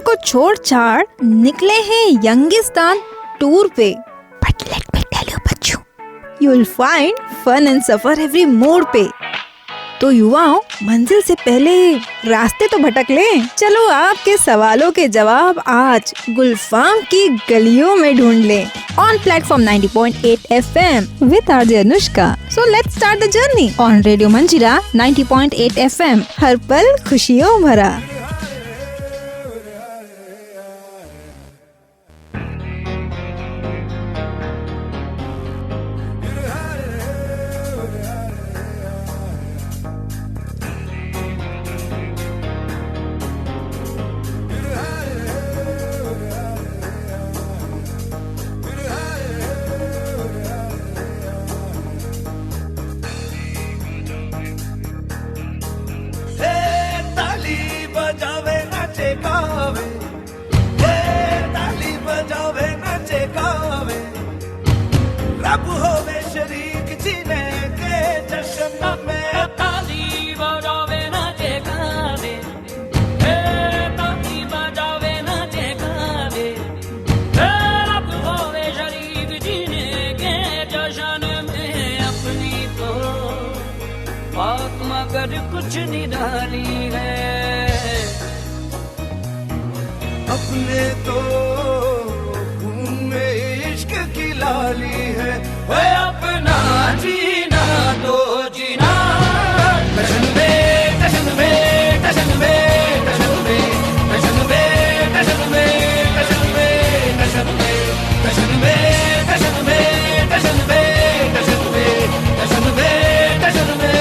को छोड़ छाड़ निकले हैं यंगिस्तान टूर पे। But let me tell you बच्चों, you will find fun and सफर एवरी मोड़ पे। तो युवाओं, मंजिल से पहले रास्ते तो भटक लें। चलो आपके सवालों के जवाब आज गुलफाम की गलियों में ढूंढ लें। On platform 90.8 FM with RJ Anushka. So let's start the journey on radio Manjira 90.8 FM। हर पल खुशियों भरा। मगर कुछ निराली है अपने तो खून में इश्क की लाली है। वह अपना जीना तो जीना टशन में टशन में टशन में टशन में टशन में टशन में टशन में टशन में टशन में टशन में टशन में टशन में टशन में टशन में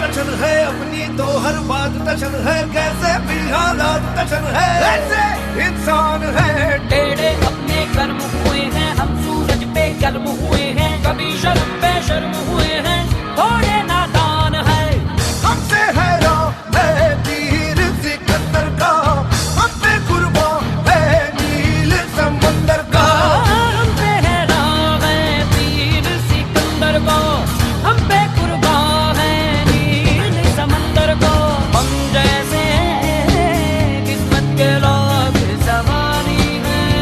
टशन है अपनी तो हर बात टशन है। कैसे भी हालात टशन है, ऐसे इंसान है। टेढ़े अपने कर्म हुए हैं, हम सूरज पे गर्म हुए हैं। कभी शर्म पे शर्म हुए हैं, थोड़े नादान है। हमसे हैरान है तीर सिकंदर का, हम पे कुर्बान है नील समंदर का। हमसे हैरान है तीर सिकंदर का, हम पे कुर्बान है समंदर को। हम जैसे किस्मत के लोग सवारी हैं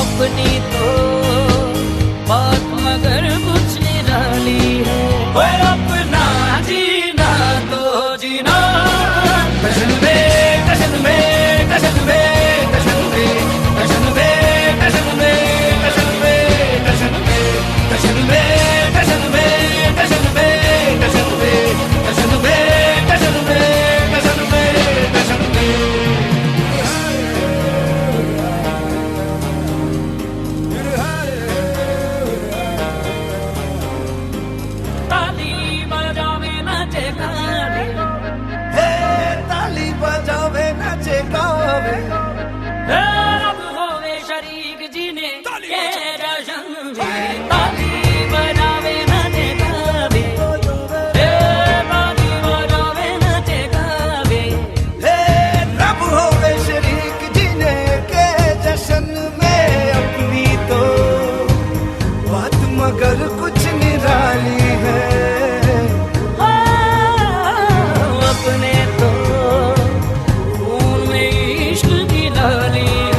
अपनी तो बात मगर कुछ निराली है। वो अपना जीना तो जीना टशन में टशन में टशन में टशन में टशन में टशन में टशन में टशन में टशन में टशन में टशन में टशन में टशन में टशन में टशन में टशन में ताली बजावे नाचे गावे, हे ताली बजावे नाचे गावे। अब होवे शरीक जीने के जश्न में। ताली बजावे नाचे गावे, हे ताली बजावे नाचे गावे। हे रब होवे शरीक जीने के जश्न में। अपनी तो बात मगर कुछ निराली है। अपने तो खून में इश्क की लाली है।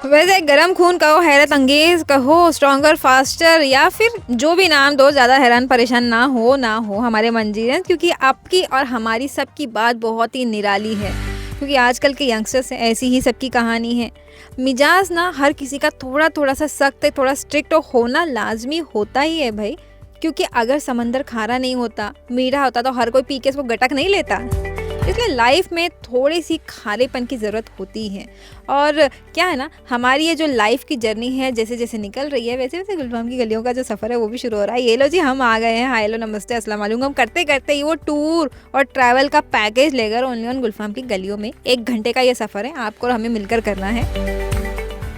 वैसे गरम खून कहो, हैरत अंगेज कहो, स्ट्रॉन्गर, फास्टर या फिर जो भी नाम दो, ज़्यादा हैरान परेशान ना हो हमारे मंजीरन, क्योंकि आपकी और हमारी सबकी बात बहुत ही निराली है। क्योंकि आजकल के यंगस्टर्स हैं, ऐसी ही सबकी कहानी है। मिजाज ना हर किसी का थोड़ा थोड़ा सा सख्त है, थोड़ा स्ट्रिक्ट होना लाजमी होता ही है भाई। क्योंकि अगर समंदर खारा नहीं होता, मीठा होता तो हर कोई पी के इसको गटक नहीं लेता। इसलिए लाइफ में थोड़ी सी खारेपन की ज़रूरत होती है। और क्या है ना, हमारी ये जो लाइफ की जर्नी है जैसे जैसे निकल रही है, वैसे वैसे गुलफाम की गलियों का जो सफ़र है वो भी शुरू हो रहा है। ये लो जी, हम आ गए हैं। हाय लो, नमस्ते, अस्सलाम वालेकुम। हम करते करते ही वो टूर और ट्रैवल का पैकेज लेकर ओनली ऑन गुलफाम की गलियों में 1 घंटे का ये सफ़र है, आपको और हमें मिलकर करना है।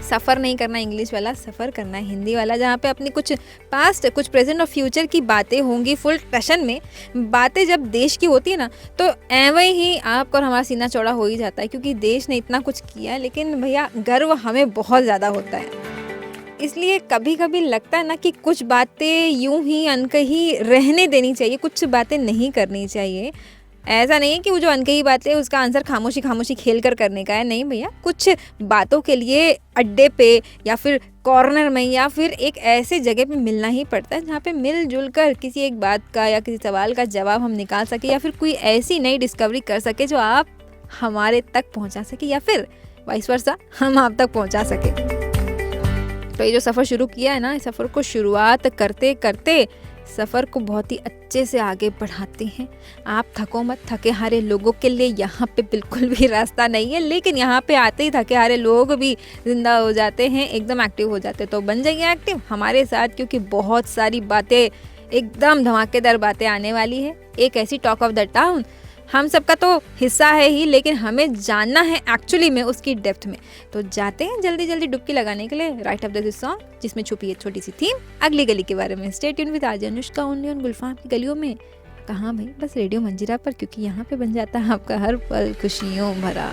सफ़र नहीं करना इंग्लिश वाला, सफ़र करना है हिंदी वाला, जहाँ पे अपनी कुछ पास्ट, कुछ प्रेजेंट और फ्यूचर की बातें होंगी फुल टशन में। बातें जब देश की होती है ना, तो ऐवे ही आपको और हमारा सीना चौड़ा हो ही जाता है। क्योंकि देश ने इतना कुछ किया है, लेकिन भैया गर्व हमें बहुत ज़्यादा होता है। इसलिए कभी कभी लगता है ना कि कुछ बातें यूं ही अनकही रहने देनी चाहिए, कुछ बातें नहीं करनी चाहिए। ऐसा नहीं है कि वो जो अनकही बातें उसका आंसर खामोशी खामोशी खेल कर करने का है, नहीं भैया। कुछ बातों के लिए अड्डे पे या फिर कॉर्नर में या फिर एक ऐसे जगह पे मिलना ही पड़ता है जहाँ पे मिलजुल कर किसी एक बात का या किसी सवाल का जवाब हम निकाल सके, या फिर कोई ऐसी नई डिस्कवरी कर सके जो आप हमारे तक पहुँचा सके, या फिर वाइस वर्सा हम आप तक पहुँचा सके। तो ये जो सफ़र शुरू किया है ना, इस सफ़र को शुरुआत करते करते सफ़र को बहुत ही अच्छे से आगे बढ़ाते हैं। आप थको मत, थके हारे लोगों के लिए यहाँ पे बिल्कुल भी रास्ता नहीं है। लेकिन यहाँ पे आते ही थके हारे लोग भी ज़िंदा हो जाते हैं, एकदम एक्टिव हो जाते हैं। तो बन जाइए एक्टिव हमारे साथ, क्योंकि बहुत सारी बातें, एकदम धमाकेदार बातें आने वाली है। एक ऐसी टॉक ऑफ द टाउन हम सबका तो हिस्सा है ही, लेकिन हमें जानना है एक्चुअली में उसकी डेप्थ में। तो जाते हैं जल्दी जल्दी डुबकी लगाने के लिए राइट ऑफ दिस सॉन्ग, जिसमें छुपी है छोटी सी थीम अगली गली के बारे में। Stay tune with RJ Anushka only on Gulfam की गलियों में। कहाँ भाई, बस रेडियो मंजीरा पर, क्योंकि यहाँ पे बन जाता है आपका हर पल खुशियों भरा।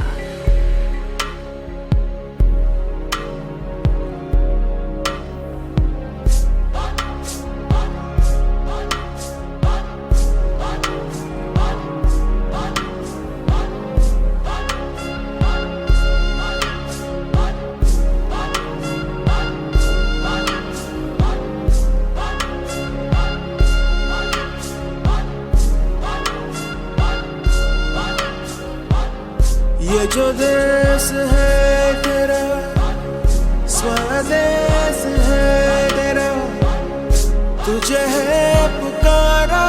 ये जो देश है तेरा, स्वदेश है तेरा, तुझे है पुकारा।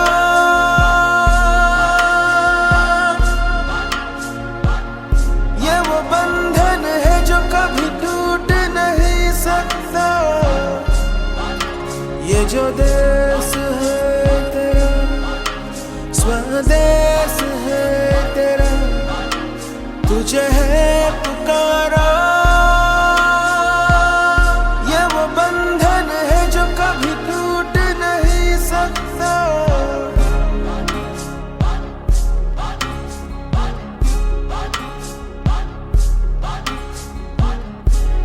ये वो बंधन है जो कभी टूट नहीं सकता। ये जो देश है तेरा, स्वदेश है तेरा, तुझे है पुकारा। ये वो बंधन है जो कभी टूट नहीं सकता।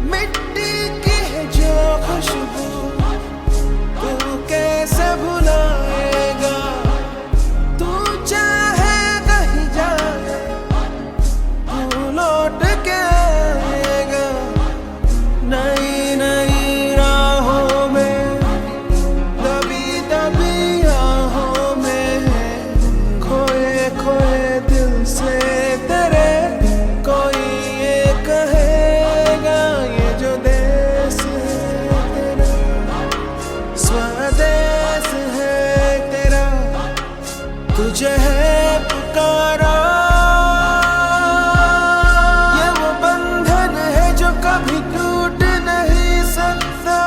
मिट्टी की है जो खुशबू, तू कैसे भुलाएगा। तू चाहे कहीं जाए, लौट के आएगा। नई नई राहों में, दबी दबी राहों में, खोए खोए दिल से तेरे कोई ये कहेगा। ये जो देश है तेरा, स्वदेश है तेरा, तुझे है पुकारा। कभी टूट नहीं सकता।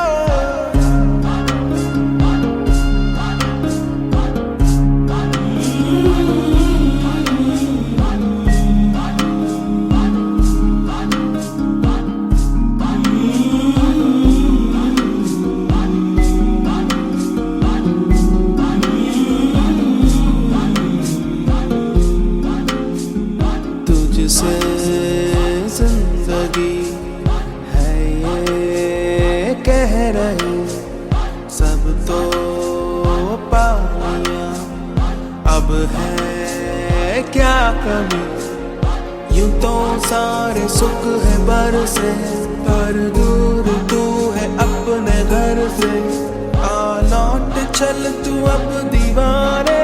तुझसे जिंदगी कह रहे सब तो पानिया, अब है क्या कमी। यूं तो सारे सुख है बरसे, पर चल तू अब दीवाने,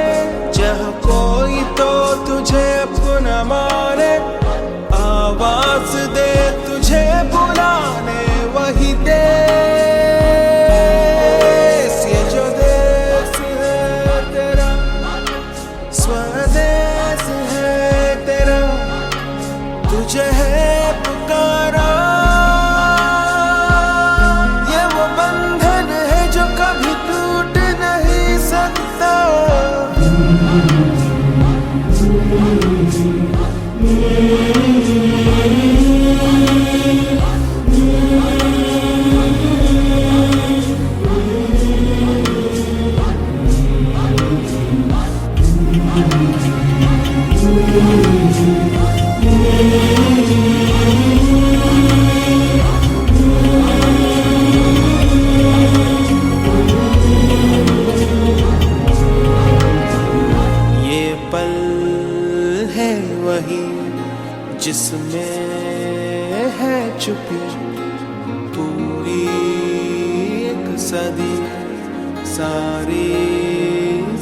जहाँ कोई तो तुझे अपना माने, आवाज दे तुझे बुलाने वही देश, ये जो देश है तेरा, स्वदेश है तेरा, तुझे है पुकारा। ये वो बंधन है जो कभी टूट नहीं सकता। ये पल है वही जिसमें है छुपी पूरी एक सदी, सारी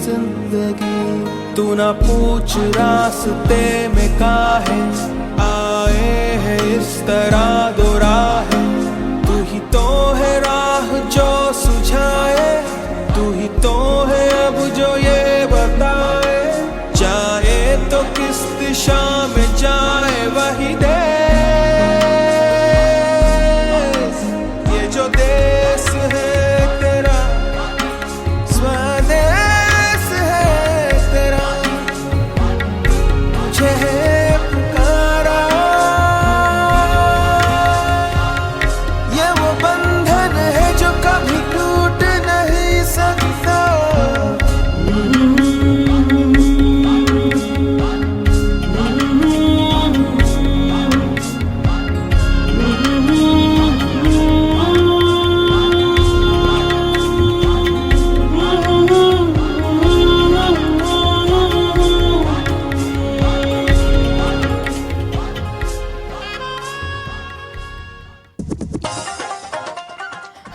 जिंदगी। तू ना पूछ रास्ते में काहे आए है इस तरह दो राहें, तू ही तो है राह जो सुझाए, तू ही तो है अब जो ये बताए, जाए तो किस दिशा में जाए वही देश, ये जो देश है तेरा, स्वदेश है तेरा, तुझे है पुकारा। ये वो बंधन है जो कभी टूट नहीं सकता।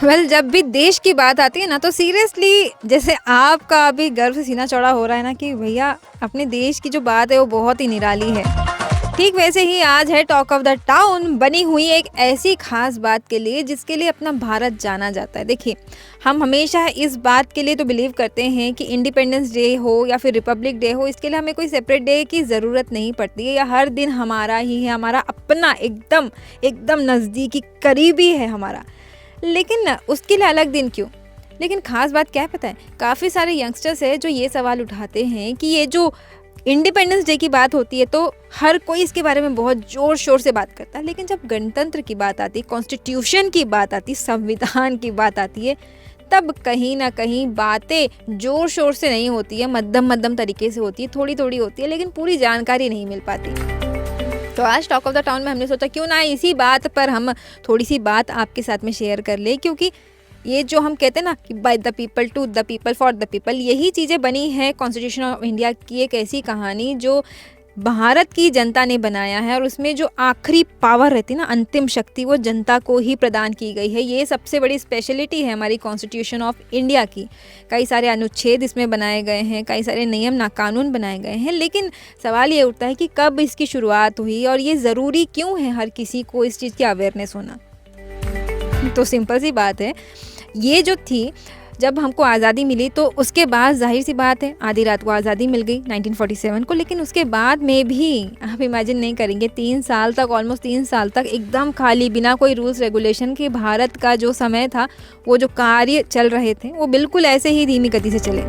वेल जब भी देश की बात आती है ना तो सीरियसली जैसे आपका अभी गर्व से सीना चौड़ा हो रहा है ना कि भैया अपने देश की जो बात है वो बहुत ही निराली है, ठीक वैसे ही आज है टॉक ऑफ द टाउन बनी हुई एक ऐसी खास बात के लिए जिसके लिए अपना भारत जाना जाता है। देखिए हम हमेशा इस बात के लिए तो बिलीव करते हैं कि इंडिपेंडेंस डे हो या फिर रिपब्लिक डे हो, इसके लिए हमें कोई सेपरेट डे की ज़रूरत नहीं पड़ती है, या हर दिन हमारा ही है, हमारा अपना एकदम एकदम नज़दीकी करीबी है हमारा, लेकिन उसके लिए अलग दिन क्यों। लेकिन ख़ास बात क्या है पता है, काफ़ी सारे यंगस्टर्स हैं जो ये सवाल उठाते हैं कि ये जो इंडिपेंडेंस डे की बात होती है तो हर कोई इसके बारे में बहुत ज़ोर शोर से बात करता है, लेकिन जब गणतंत्र की बात आती है, कॉन्स्टिट्यूशन की बात आती है, संविधान की बात आती है, तब कहीं ना कहीं बातें ज़ोर शोर से नहीं होती है, मध्यम मध्यम तरीके से होती है, थोड़ी थोड़ी होती है, लेकिन पूरी जानकारी नहीं मिल पाती। तो आज टॉक ऑफ द टाउन में हमने सोचा क्यों ना इसी बात पर हम थोड़ी सी बात आपके साथ में शेयर कर ले, क्योंकि ये जो हम कहते हैं ना कि by the people to the people for the people, यही चीज़ें बनी है कॉन्स्टिट्यूशन ऑफ इंडिया की एक ऐसी कहानी जो भारत की जनता ने बनाया है, और उसमें जो आखिरी पावर रहती है ना, अंतिम शक्ति, वो जनता को ही प्रदान की गई है। ये सबसे बड़ी स्पेशलिटी है हमारी कॉन्स्टिट्यूशन ऑफ इंडिया की। कई सारे अनुच्छेद इसमें बनाए गए हैं, कई सारे नियम ना कानून बनाए गए हैं, लेकिन सवाल ये उठता है कि कब इसकी शुरुआत हुई और ये ज़रूरी क्यों है हर किसी को इस चीज़ की अवेयरनेस होना। तो सिंपल सी बात है, ये जो थी जब हमको आज़ादी मिली तो उसके बाद जाहिर सी बात है आधी रात को आज़ादी मिल गई 1947 को, लेकिन उसके बाद में भी आप इमेजिन नहीं करेंगे 3 साल तक, ऑलमोस्ट 3 साल तक एकदम खाली, बिना कोई रूल्स रेगुलेशन के भारत का जो समय था, वो जो कार्य चल रहे थे वो बिल्कुल ऐसे ही धीमी गति से चले।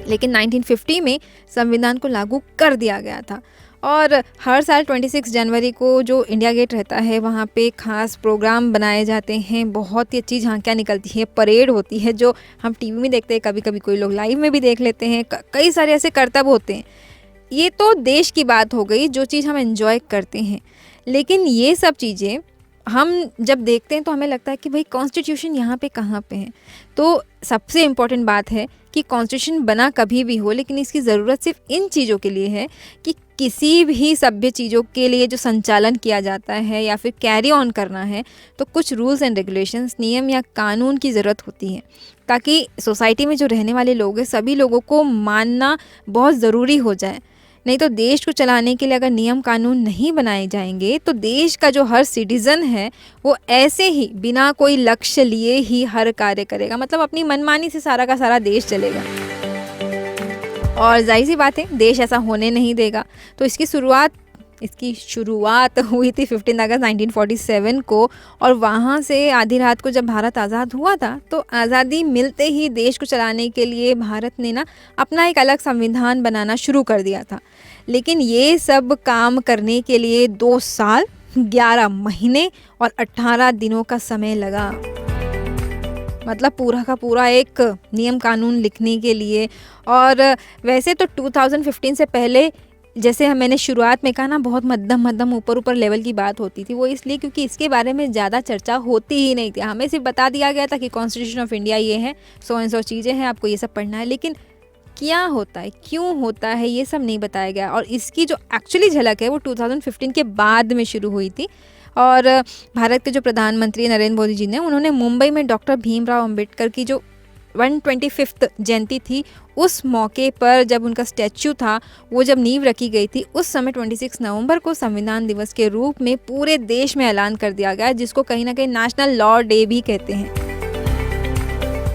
लेकिन 1950 में संविधान को लागू कर दिया गया था, और हर साल 26 जनवरी को जो इंडिया गेट रहता है वहाँ पे खास प्रोग्राम बनाए जाते हैं, बहुत ही अच्छी झांकियाँ निकलती है, परेड होती है जो हम टीवी में देखते हैं, कभी कभी कोई लोग लाइव में भी देख लेते हैं, कई सारे ऐसे करतब होते हैं। ये तो देश की बात हो गई, जो चीज़ हम एंजॉय करते हैं, लेकिन ये सब चीज़ें हम जब देखते हैं तो हमें लगता है कि भाई कॉन्स्टिट्यूशन यहाँ पे कहाँ पे है। तो सबसे इम्पॉर्टेंट बात है कि कॉन्स्टिट्यूशन बना कभी भी हो, लेकिन इसकी ज़रूरत सिर्फ इन चीज़ों के लिए है कि किसी भी सभ्य चीज़ों के लिए जो संचालन किया जाता है या फिर कैरी ऑन करना है, तो कुछ रूल्स एंड रेगुलेशंस, नियम या कानून की ज़रूरत होती है, ताकि सोसाइटी में जो रहने वाले लोग हैं सभी लोगों को मानना बहुत ज़रूरी हो जाए। नहीं तो देश को चलाने के लिए अगर नियम कानून नहीं बनाए जाएंगे तो देश का जो हर सिटीज़न है वो ऐसे ही बिना कोई लक्ष्य लिए ही हर कार्य करेगा, मतलब अपनी मनमानी से सारा का सारा देश चलेगा। और जाहिर सी बात है देश ऐसा होने नहीं देगा। तो इसकी शुरुआत हुई थी 15 अगस्त 1947 को, और वहाँ से आधी रात को जब भारत आज़ाद हुआ था तो आज़ादी मिलते ही देश को चलाने के लिए भारत ने ना अपना एक अलग संविधान बनाना शुरू कर दिया था। लेकिन ये सब काम करने के लिए 2 साल 11 महीने और 18 दिनों का समय लगा, मतलब पूरा का पूरा एक नियम कानून लिखने के लिए। और वैसे तो 2015 से पहले, जैसे मैंने शुरुआत में कहा ना, बहुत मध्यम ऊपर लेवल की बात होती थी। वो इसलिए क्योंकि इसके बारे में ज़्यादा चर्चा होती ही नहीं थी। हमें सिर्फ बता दिया गया था कि कॉन्स्टिट्यूशन ऑफ इंडिया ये है, 100 चीज़ें हैं, आपको ये सब पढ़ना है, लेकिन क्या होता है, क्यों होता है, ये सब नहीं बताया गया। और इसकी जो एक्चुअली झलक है वो 2015 के बाद में शुरू हुई थी। और भारत के जो प्रधानमंत्री नरेंद्र मोदी जी ने, उन्होंने मुंबई में डॉक्टर भीमराव अंबेडकर की जो 125th जयंती थी, उस मौके पर जब उनका स्टैच्यू था, वो जब नींव रखी गई थी, उस समय 26 नवंबर को संविधान दिवस के रूप में पूरे देश में ऐलान कर दिया गया, जिसको कहीं ना कहीं नेशनल लॉ डे भी कहते हैं।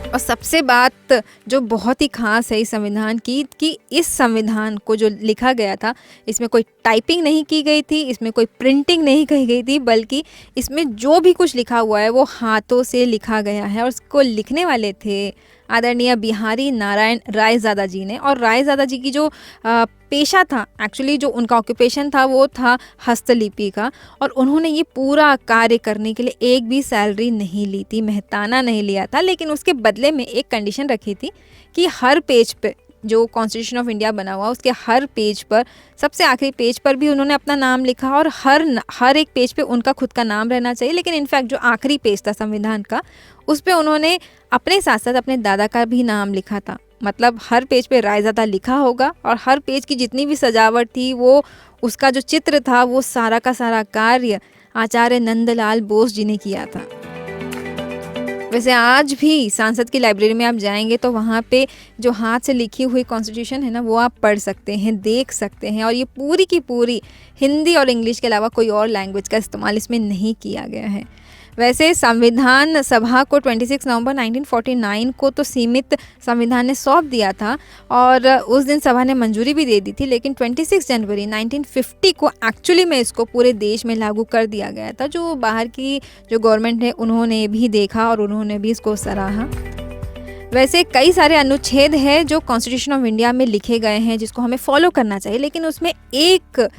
और सबसे बात जो बहुत ही ख़ास है इस संविधान की, कि इस संविधान को जो लिखा गया था, इसमें कोई टाइपिंग नहीं की गई थी, इसमें कोई प्रिंटिंग नहीं की गई थी, बल्कि इसमें जो भी कुछ लिखा हुआ है वो हाथों से लिखा गया है। और उसको लिखने वाले थे आदरणीय बिहारी नारायण रायज़ादा जी ने। और रायज़ादा जी की जो पेशा था, एक्चुअली जो उनका ऑक्यूपेशन था वो था हस्तलिपि का, और उन्होंने ये पूरा कार्य करने के लिए एक भी सैलरी नहीं ली थी, मेहताना नहीं लिया था। लेकिन उसके बदले में एक कंडीशन रखी थी कि हर पेज पे जो कॉन्स्टिट्यूशन ऑफ इंडिया बना हुआ, उसके हर पेज पर, सबसे आखिरी पेज पर भी उन्होंने अपना नाम लिखा, और हर एक पेज पे उनका खुद का नाम रहना चाहिए। लेकिन इनफैक्ट जो आखिरी पेज था संविधान का, उस पे उन्होंने अपने साथ साथ अपने दादा का भी नाम लिखा था। मतलब हर पेज पे रायज़ादा लिखा होगा, और हर पेज की जितनी भी सजावट थी, वो उसका जो चित्र था, वो सारा का सारा कार्य आचार्य नंदलाल बोस जी ने किया था। वैसे आज भी संसद की लाइब्रेरी में आप जाएंगे तो वहाँ पे जो हाथ से लिखी हुई कॉन्स्टिट्यूशन है ना, वो आप पढ़ सकते हैं, देख सकते हैं। और ये पूरी की पूरी हिंदी और इंग्लिश के अलावा कोई और लैंग्वेज का इस्तेमाल इसमें नहीं किया गया है। वैसे संविधान सभा को 26 नवंबर 1949 को तो सीमित संविधान ने सौंप दिया था, और उस दिन सभा ने मंजूरी भी दे दी थी। लेकिन 26 जनवरी 1950 को एक्चुअली में इसको पूरे देश में लागू कर दिया गया था। जो बाहर की जो गवर्नमेंट है, उन्होंने भी देखा और उन्होंने भी इसको सराहा। वैसे कई सारे अनुच्छेद हैं जो कॉन्स्टिट्यूशन ऑफ इंडिया में लिखे गए हैं, जिसको हमें फॉलो करना चाहिए। लेकिन उसमें एक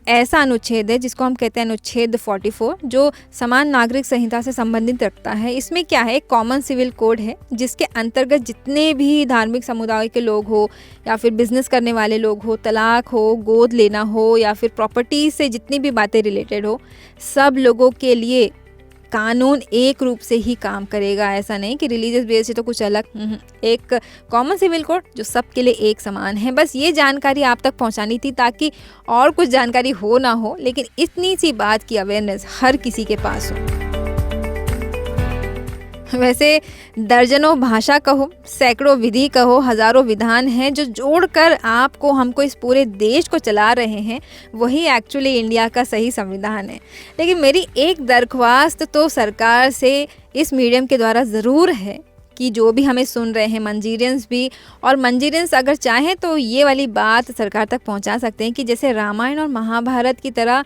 ऐसा अनुच्छेद है जिसको हम कहते हैं अनुच्छेद 44, जो समान नागरिक संहिता से संबंधित रखता है। इसमें क्या है, एक कॉमन सिविल कोड है, जिसके अंतर्गत जितने भी धार्मिक समुदाय के लोग हो, या फिर बिजनेस करने वाले लोग हो, तलाक हो, गोद लेना हो, या फिर प्रॉपर्टी से जितनी भी बातें रिलेटेड हो, सब लोगों के लिए कानून एक रूप से ही काम करेगा। ऐसा नहीं कि रिलीजियस बेस से तो कुछ अलग। एक कॉमन सिविल कोड जो सबके लिए एक समान है। बस ये जानकारी आप तक पहुंचानी थी, ताकि और कुछ जानकारी हो ना हो, लेकिन इतनी सी बात की अवेयरनेस हर किसी के पास हो। वैसे दर्जनों भाषा कहो, सैकड़ों विधि कहो, हज़ारों विधान हैं जो जोड़कर आपको हमको इस पूरे देश को चला रहे हैं। वही एक्चुअली इंडिया का सही संविधान है। लेकिन मेरी एक दरख्वास्त तो सरकार से इस मीडियम के द्वारा ज़रूर है कि जो भी हमें सुन रहे हैं, मंजीरियंस भी, और मंजीरियंस अगर चाहें तो ये वाली बात सरकार तक पहुंचा सकते हैं कि जैसे रामायण और महाभारत की तरह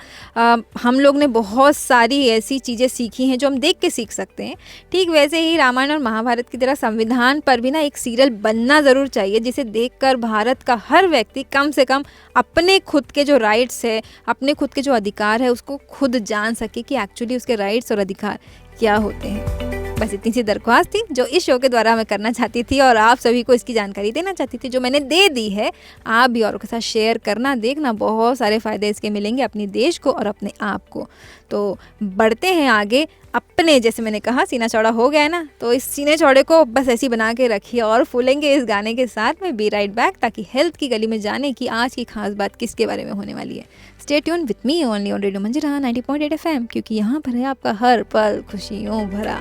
हम लोग ने बहुत सारी ऐसी चीज़ें सीखी हैं जो हम देख के सीख सकते हैं। ठीक वैसे ही रामायण और महाभारत की तरह संविधान पर भी ना एक सीरियल बनना ज़रूर चाहिए, जिसे देखकर भारत का हर व्यक्ति कम से कम अपने खुद के जो राइट्स है, अपने खुद के जो अधिकार है, उसको खुद जान सके कि एक्चुअली उसके राइट्स और अधिकार क्या होते हैं। बस इतनी सी दरख्वास्त थी जो इस शो के द्वारा मैं करना चाहती थी, और आप सभी को इसकी जानकारी देना चाहती थी, जो मैंने दे दी है। आप भी औरों के साथ शेयर करना, देखना, बहुत सारे फ़ायदे इसके मिलेंगे अपने देश को और अपने आप को। तो बढ़ते हैं आगे अपने, जैसे मैंने कहा सीना चौड़ा हो गया है ना, तो इस सीने चौड़े को बस ऐसे ही बना के रखिए और फूलेंगे इस गाने के साथ में बी राइट बैक, ताकि हेल्थ की गली में जाने की आज की खास बात किसके बारे में होने वाली है। Stay tune with me only on radio Manjira 90.8 FM, क्योंकि यहाँ पर है आपका हर पल खुशियों भरा।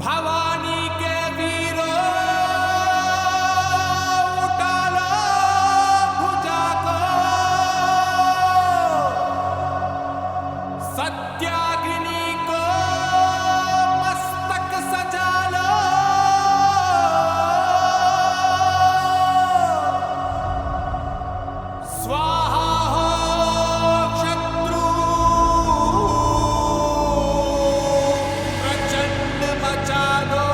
भवानी के वीरों उठा लो भुजा को, सत्याग्नि को मस्तक सजा लो, स्वाहा हो शत्रु प्रचंड मचा दो।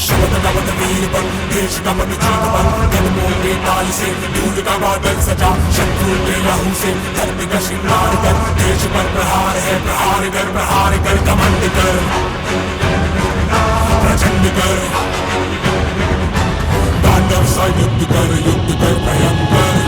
शब्द नवद वीर बन देश नमन जीत बन, कदमों के ताल से दूध का बादल सजा, शत्रु के लहू से धरती का श्रृंगार कर, देश पर प्रहार है प्रहार कर कमंड कर प्रचंड कर, तांडव सा युद्ध कर भयंकर।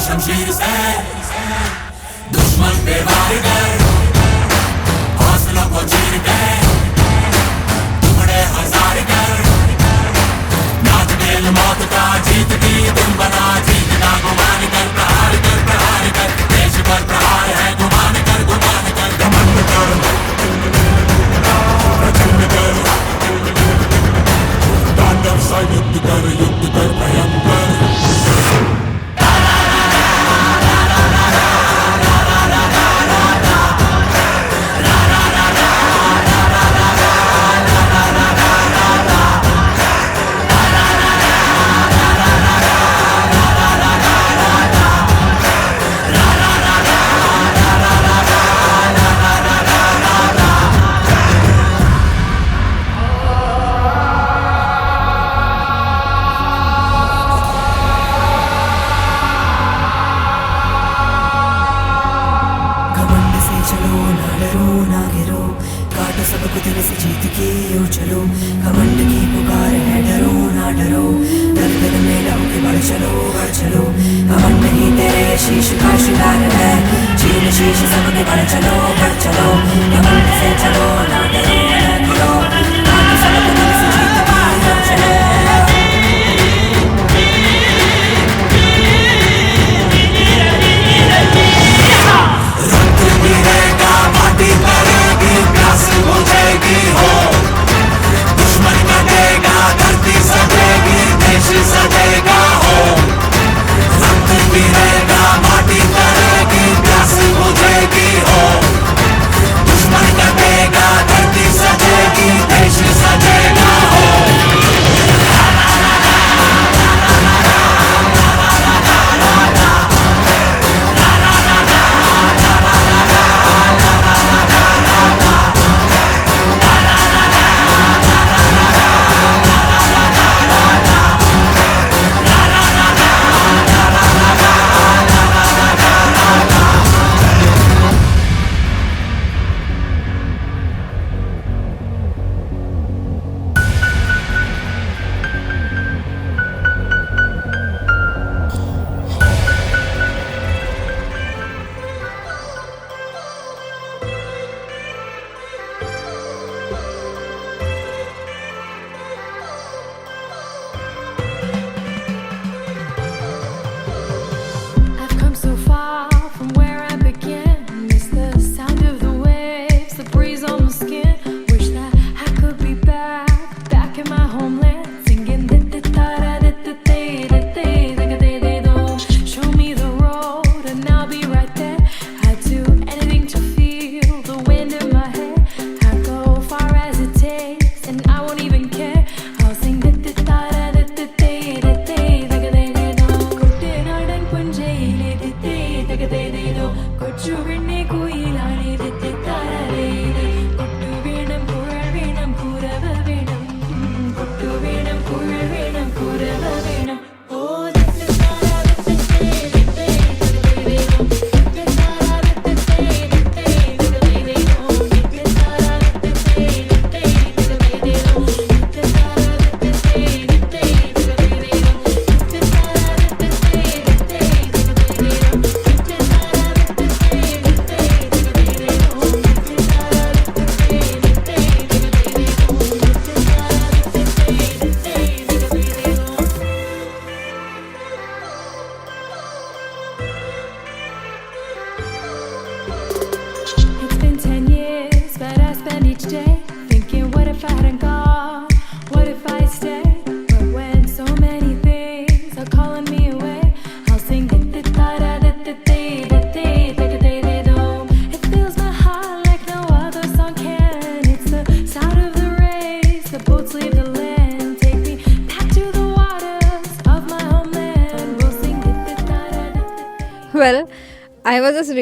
शमशीर से दुश्मन पे वार कर, हौसलों को चीर कर टुकड़े हजार कर, नाच खेल मौत का जीत की तुम बना, जीतना गुमान कर प्रहार कर, देश पर प्रहार है गुमान कर घमंड कर प्रचंड कर, तांडव सा युद्ध कर भयंकर। जीत की यो चलो, घमंड की पुकार है डरो ना डरो, दल दल में लहू के बढ़ चलो, घमंड ही तेरे शीश का शिकार है, चीर शीश सबके बढ़ चलो, घमंड से चलो ना डरो ना डरो, काटो सब कुछ से जीत की यो चलो। दुश्मन कटेगा धरती सजेगी देश सजेगा हो, रक्त गिरेगा माटी करेगी प्यास बुझेगी हो, दुश्मन कटेगा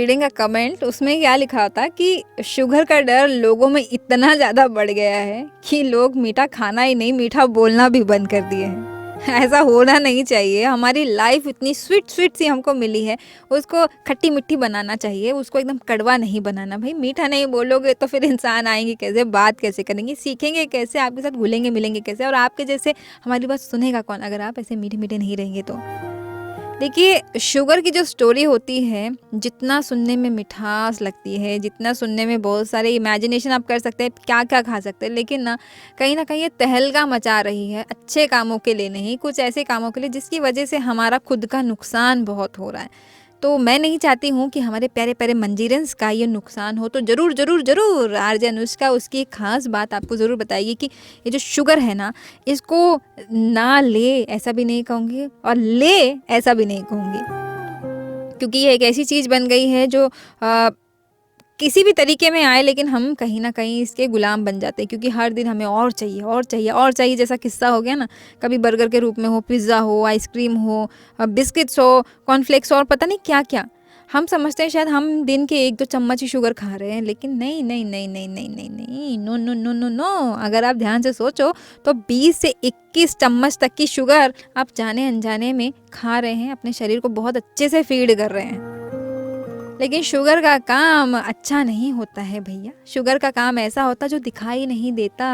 रीडिंग अ कमेंट, उसमें क्या लिखा था कि शुगर का डर लोगों में इतना ज़्यादा बढ़ गया है कि लोग मीठा खाना ही नहीं, मीठा बोलना भी बंद कर दिए हैं। ऐसा होना नहीं चाहिए। हमारी लाइफ इतनी स्वीट स्वीट सी हमको मिली है, उसको खट्टी मिट्टी बनाना चाहिए, उसको एकदम कड़वा नहीं बनाना। भाई मीठा नहीं बोलोगे तो फिर इंसान आएंगे कैसे, बात कैसे करेंगे, सीखेंगे कैसे, आपके साथ घुलेंगे मिलेंगे कैसे, और आपके जैसे हमारी बात सुनेगा कौन अगर आप ऐसे मीठे मीठे नहीं रहेंगे तो। देखिए, शुगर की जो स्टोरी होती है, जितना सुनने में मिठास लगती है, जितना सुनने में बहुत सारे इमेजिनेशन आप कर सकते हैं क्या क्या खा सकते हैं, लेकिन ना कहीं ये तहलका मचा रही है अच्छे कामों के लिए नहीं, कुछ ऐसे कामों के लिए जिसकी वजह से हमारा खुद का नुकसान बहुत हो रहा है। तो मैं नहीं चाहती हूँ कि हमारे प्यारे प्यारे मंजीरन्स का ये नुकसान हो। तो ज़रूर ज़रूर ज़रूर आरजे अनुष्का उसकी एक ख़ास बात आपको ज़रूर बताएगी कि ये जो शुगर है ना, इसको ना ले ऐसा भी नहीं कहूँगी और ले ऐसा भी नहीं कहूँगी, क्योंकि ये एक ऐसी चीज़ बन गई है जो किसी भी तरीके में आए, लेकिन हम कहीं ना कहीं इसके गुलाम बन जाते हैं, क्योंकि हर दिन हमें और चाहिए और चाहिए और चाहिए। जैसा किस्सा हो गया ना, कभी बर्गर के रूप में हो, पिज़्ज़ा हो, आइसक्रीम हो, बिस्किट्स हो, कॉर्नफ्लेक्स हो, और पता नहीं क्या क्या। हम समझते हैं शायद हम दिन के 1-2 चम्मच ही शुगर खा रहे हैं, लेकिन नहीं नहीं नहीं नहीं नहीं नहीं नहीं, no no no no no. अगर आप ध्यान से सोचो तो 20 से 21 चम्मच तक की शुगर आप जाने अनजाने में खा रहे हैं, अपने शरीर को बहुत अच्छे से फीड कर रहे हैं। लेकिन शुगर का काम अच्छा नहीं होता है भैया। शुगर का काम ऐसा होता है जो दिखाई नहीं देता।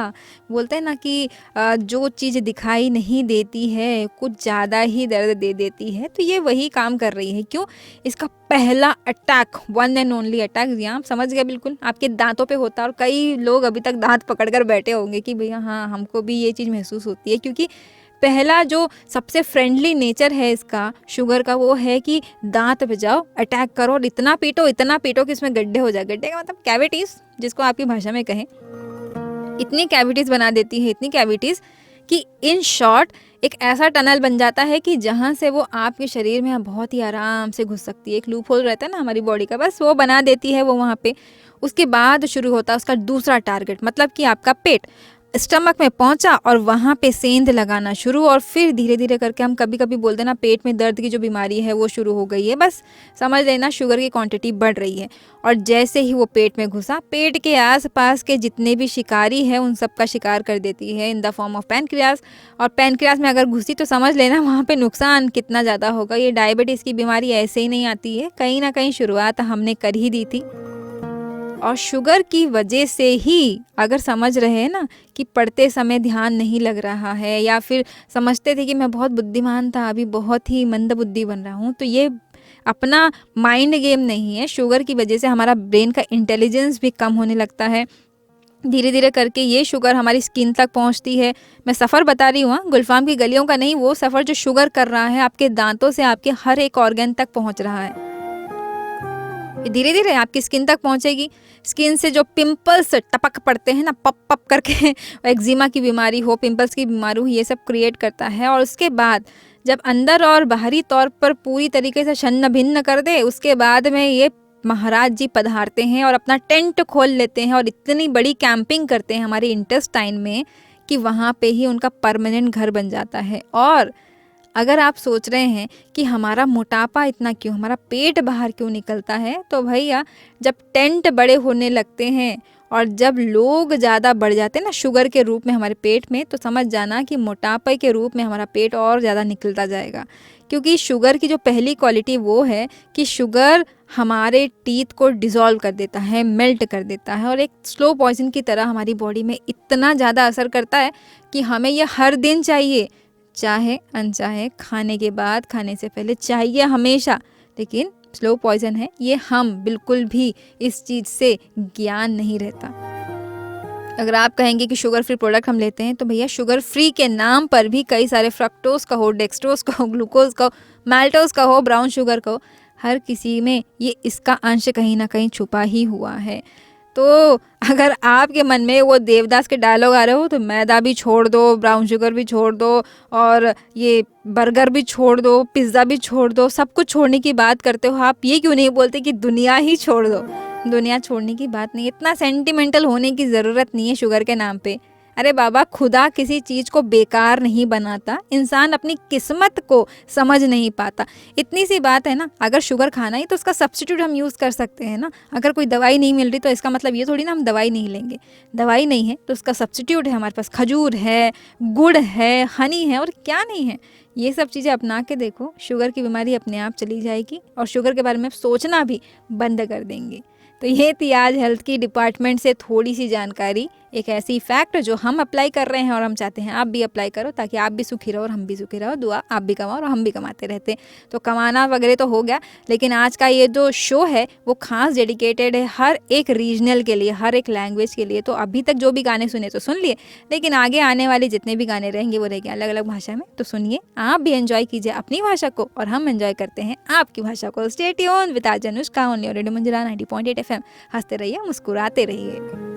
बोलते हैं ना कि जो चीज़ दिखाई नहीं देती है कुछ ज़्यादा ही दर्द दे देती है, तो ये वही काम कर रही है। क्यों? इसका पहला attack, one and only attack, यहाँ समझ गया, बिल्कुल आपके दांतों पे होता है। और कई लोग अभी तक दांत पकड़ कर बैठे होंगे कि भैया हाँ हमको भी ये चीज़ महसूस होती है, क्योंकि पहला जो सबसे फ्रेंडली नेचर है इसका, शुगर का, वो है कि दांत पे जाओ, अटैक करो और इतना पीटो कि इसमें गड्ढे हो जाए। गड्ढे का मतलब कैविटीज़, जिसको आपकी भाषा में कहें। इतनी कैविटीज़ बना देती है, इतनी कैविटीज़ कि इन शॉर्ट एक ऐसा टनल बन जाता है कि जहाँ से वो आपके शरीर में बहुत ही आराम से घुस सकती है। एक लूप होल रहता है ना हमारी बॉडी का, बस वो बना देती है वो वहाँ पे। उसके बाद शुरू होता है उसका दूसरा टारगेट, मतलब कि आपका पेट। स्टमक में पहुंचा और वहाँ पे सेंध लगाना शुरू, और फिर धीरे धीरे करके हम कभी कभी बोलते हैं ना पेट में दर्द की जो बीमारी है वो शुरू हो गई है। बस समझ लेना शुगर की क्वांटिटी बढ़ रही है। और जैसे ही वो पेट में घुसा, पेट के आसपास के जितने भी शिकारी हैं उन सब का शिकार कर देती है in the form of pancreas. और पैनक्रियास में अगर घुसी तो समझ लेना वहाँ पे नुकसान कितना ज़्यादा होगा। ये डायबिटीज़ की बीमारी ऐसे ही नहीं आती है, कहीं ना कहीं शुरुआत हमने कर ही दी थी। और शुगर की वजह से ही, अगर समझ रहे हैं ना कि पढ़ते समय ध्यान नहीं लग रहा है, या फिर समझते थे कि मैं बहुत बुद्धिमान था अभी बहुत ही मंद बुद्धि बन रहा हूँ, तो ये अपना माइंड गेम नहीं है। शुगर की वजह से हमारा ब्रेन का इंटेलिजेंस भी कम होने लगता है। धीरे धीरे करके ये शुगर हमारी स्किन तक पहुंचती है। मैं सफ़र बता रही हूँ, गुलफाम की गलियों का नहीं, वो सफ़र जो शुगर कर रहा है आपके दांतों से आपके हर एक ऑर्गन तक पहुँच रहा है। धीरे धीरे आपकी स्किन तक पहुंचेगी। स्किन से जो पिंपल्स टपक पड़ते हैं ना, पप पप करके, एक्जिमा की बीमारी हो, पिंपल्स की बीमारी हो, ये सब क्रिएट करता है। और उसके बाद जब अंदर और बाहरी तौर पर पूरी तरीके से छन्न भिन्न कर दे, उसके बाद में ये महाराज जी पधारते हैं और अपना टेंट खोल लेते हैं और इतनी बड़ी कैंपिंग करते हैं हमारे इंटेस्टाइन में कि वहाँ पे ही उनका परमानेंट घर बन जाता है। और अगर आप सोच रहे हैं कि हमारा मोटापा इतना क्यों, हमारा पेट बाहर क्यों निकलता है, तो भैया जब टेंट बड़े होने लगते हैं और जब लोग ज़्यादा बढ़ जाते हैं ना शुगर के रूप में हमारे पेट में, तो समझ जाना कि मोटापे के रूप में हमारा पेट और ज़्यादा निकलता जाएगा। क्योंकि शुगर की जो पहली क्वालिटी वो है कि शुगर हमारे टीथ को डिज़ोल्व कर देता है, मेल्ट कर देता है, और एक स्लो पॉइजन की तरह हमारी बॉडी में इतना ज़्यादा असर करता है कि हमें यह हर दिन चाहिए, चाहे अनचाहे, खाने के बाद, खाने से पहले, चाहिए हमेशा। लेकिन स्लो पॉइजन है ये, हम बिल्कुल भी इस चीज़ से ज्ञान नहीं रहता। अगर आप कहेंगे कि शुगर फ्री प्रोडक्ट हम लेते हैं, तो भैया शुगर फ्री के नाम पर भी कई सारे फ्रक्टोज का हो, डेक्सट्रोज का हो, ग्लूकोज का हो, माल्टोज का हो, ब्राउन शुगर का हो, हर किसी में ये इसका अंश कहीं ना कहीं छुपा ही हुआ है। तो अगर आपके मन में वो देवदास के डायलॉग आ रहे हो तो मैदा भी छोड़ दो, ब्राउन शुगर भी छोड़ दो, और ये बर्गर भी छोड़ दो, पिज़्ज़ा भी छोड़ दो, सब कुछ छोड़ने की बात करते हो, आप ये क्यों नहीं बोलते कि दुनिया ही छोड़ दो? दुनिया छोड़ने की बात नहीं, इतना सेंटिमेंटल होने की ज़रूरत नहीं है शुगर के नाम पे। अरे बाबा, खुदा किसी चीज़ को बेकार नहीं बनाता, इंसान अपनी किस्मत को समझ नहीं पाता। इतनी सी बात है ना, अगर शुगर खाना ही तो उसका सब्स्टिट्यूट हम यूज़ कर सकते हैं ना। अगर कोई दवाई नहीं मिल रही तो इसका मतलब ये थोड़ी ना हम दवाई नहीं लेंगे। दवाई नहीं है तो उसका सब्स्टिट्यूट है हमारे पास, खजूर है, गुड़ है, हनी है, और क्या नहीं है। ये सब चीज़ें अपना के देखो, शुगर की बीमारी अपने आप चली जाएगी और शुगर के बारे में सोचना भी बंद कर देंगे। तो ये थी आज हेल्थ की डिपार्टमेंट से थोड़ी सी जानकारी, एक ऐसी फैक्ट जो हम अप्लाई कर रहे हैं और हम चाहते हैं आप भी अप्लाई करो, ताकि आप भी सुखी रहो और हम भी सुखी रहो। दुआ आप भी कमाओ और हम भी कमाते रहते हैं। तो कमाना वगैरह तो हो गया, लेकिन आज का ये जो शो है वो खास डेडिकेटेड है हर एक रीजनल के लिए, हर एक लैंग्वेज के लिए। तो अभी तक जो भी गाने सुने तो सुन लिए, लेकिन आगे आने वाले जितने भी गाने रहेंगे वो रहेंगे अलग अलग भाषा में। तो सुनिए, आप भी एंजॉय कीजिए अपनी भाषा को और हम एंजॉय करते हैं आपकी भाषा को। Stay tuned with RJ Anushka only on radio मंजिला 90.8 FM। हंसते रहिए, मुस्कुराते रहिए।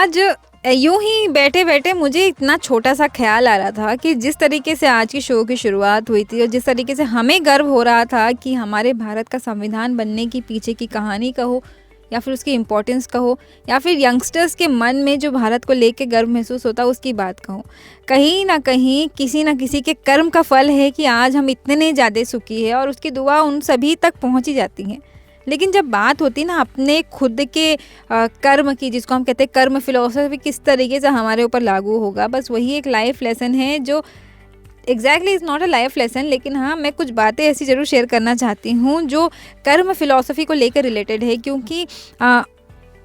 आज यूं ही बैठे बैठे मुझे इतना छोटा सा ख्याल आ रहा था कि जिस तरीके से आज की शो की शुरुआत हुई थी और जिस तरीके से हमें गर्व हो रहा था कि हमारे भारत का संविधान बनने की पीछे की कहानी कहो या फिर उसकी इम्पोर्टेंस कहो या फिर यंगस्टर्स के मन में जो भारत को लेके गर्व महसूस होता है उसकी बात कहो, कहीं ना कहीं किसी ना किसी के कर्म का फल है कि आज हम इतने ज़्यादा सुखी है और उसकी दुआ उन सभी तक पहुंच ही जाती है। लेकिन जब बात होती है ना अपने खुद के कर्म की, जिसको हम कहते हैं कर्म फिलोसफी, किस तरीके से हमारे ऊपर लागू होगा, बस वही एक लाइफ लेसन है जो exactly is not a life lesson, लेकिन हाँ मैं कुछ बातें ऐसी ज़रूर शेयर करना चाहती हूँ जो कर्म फिलोसफी को लेकर रिलेटेड है। क्योंकि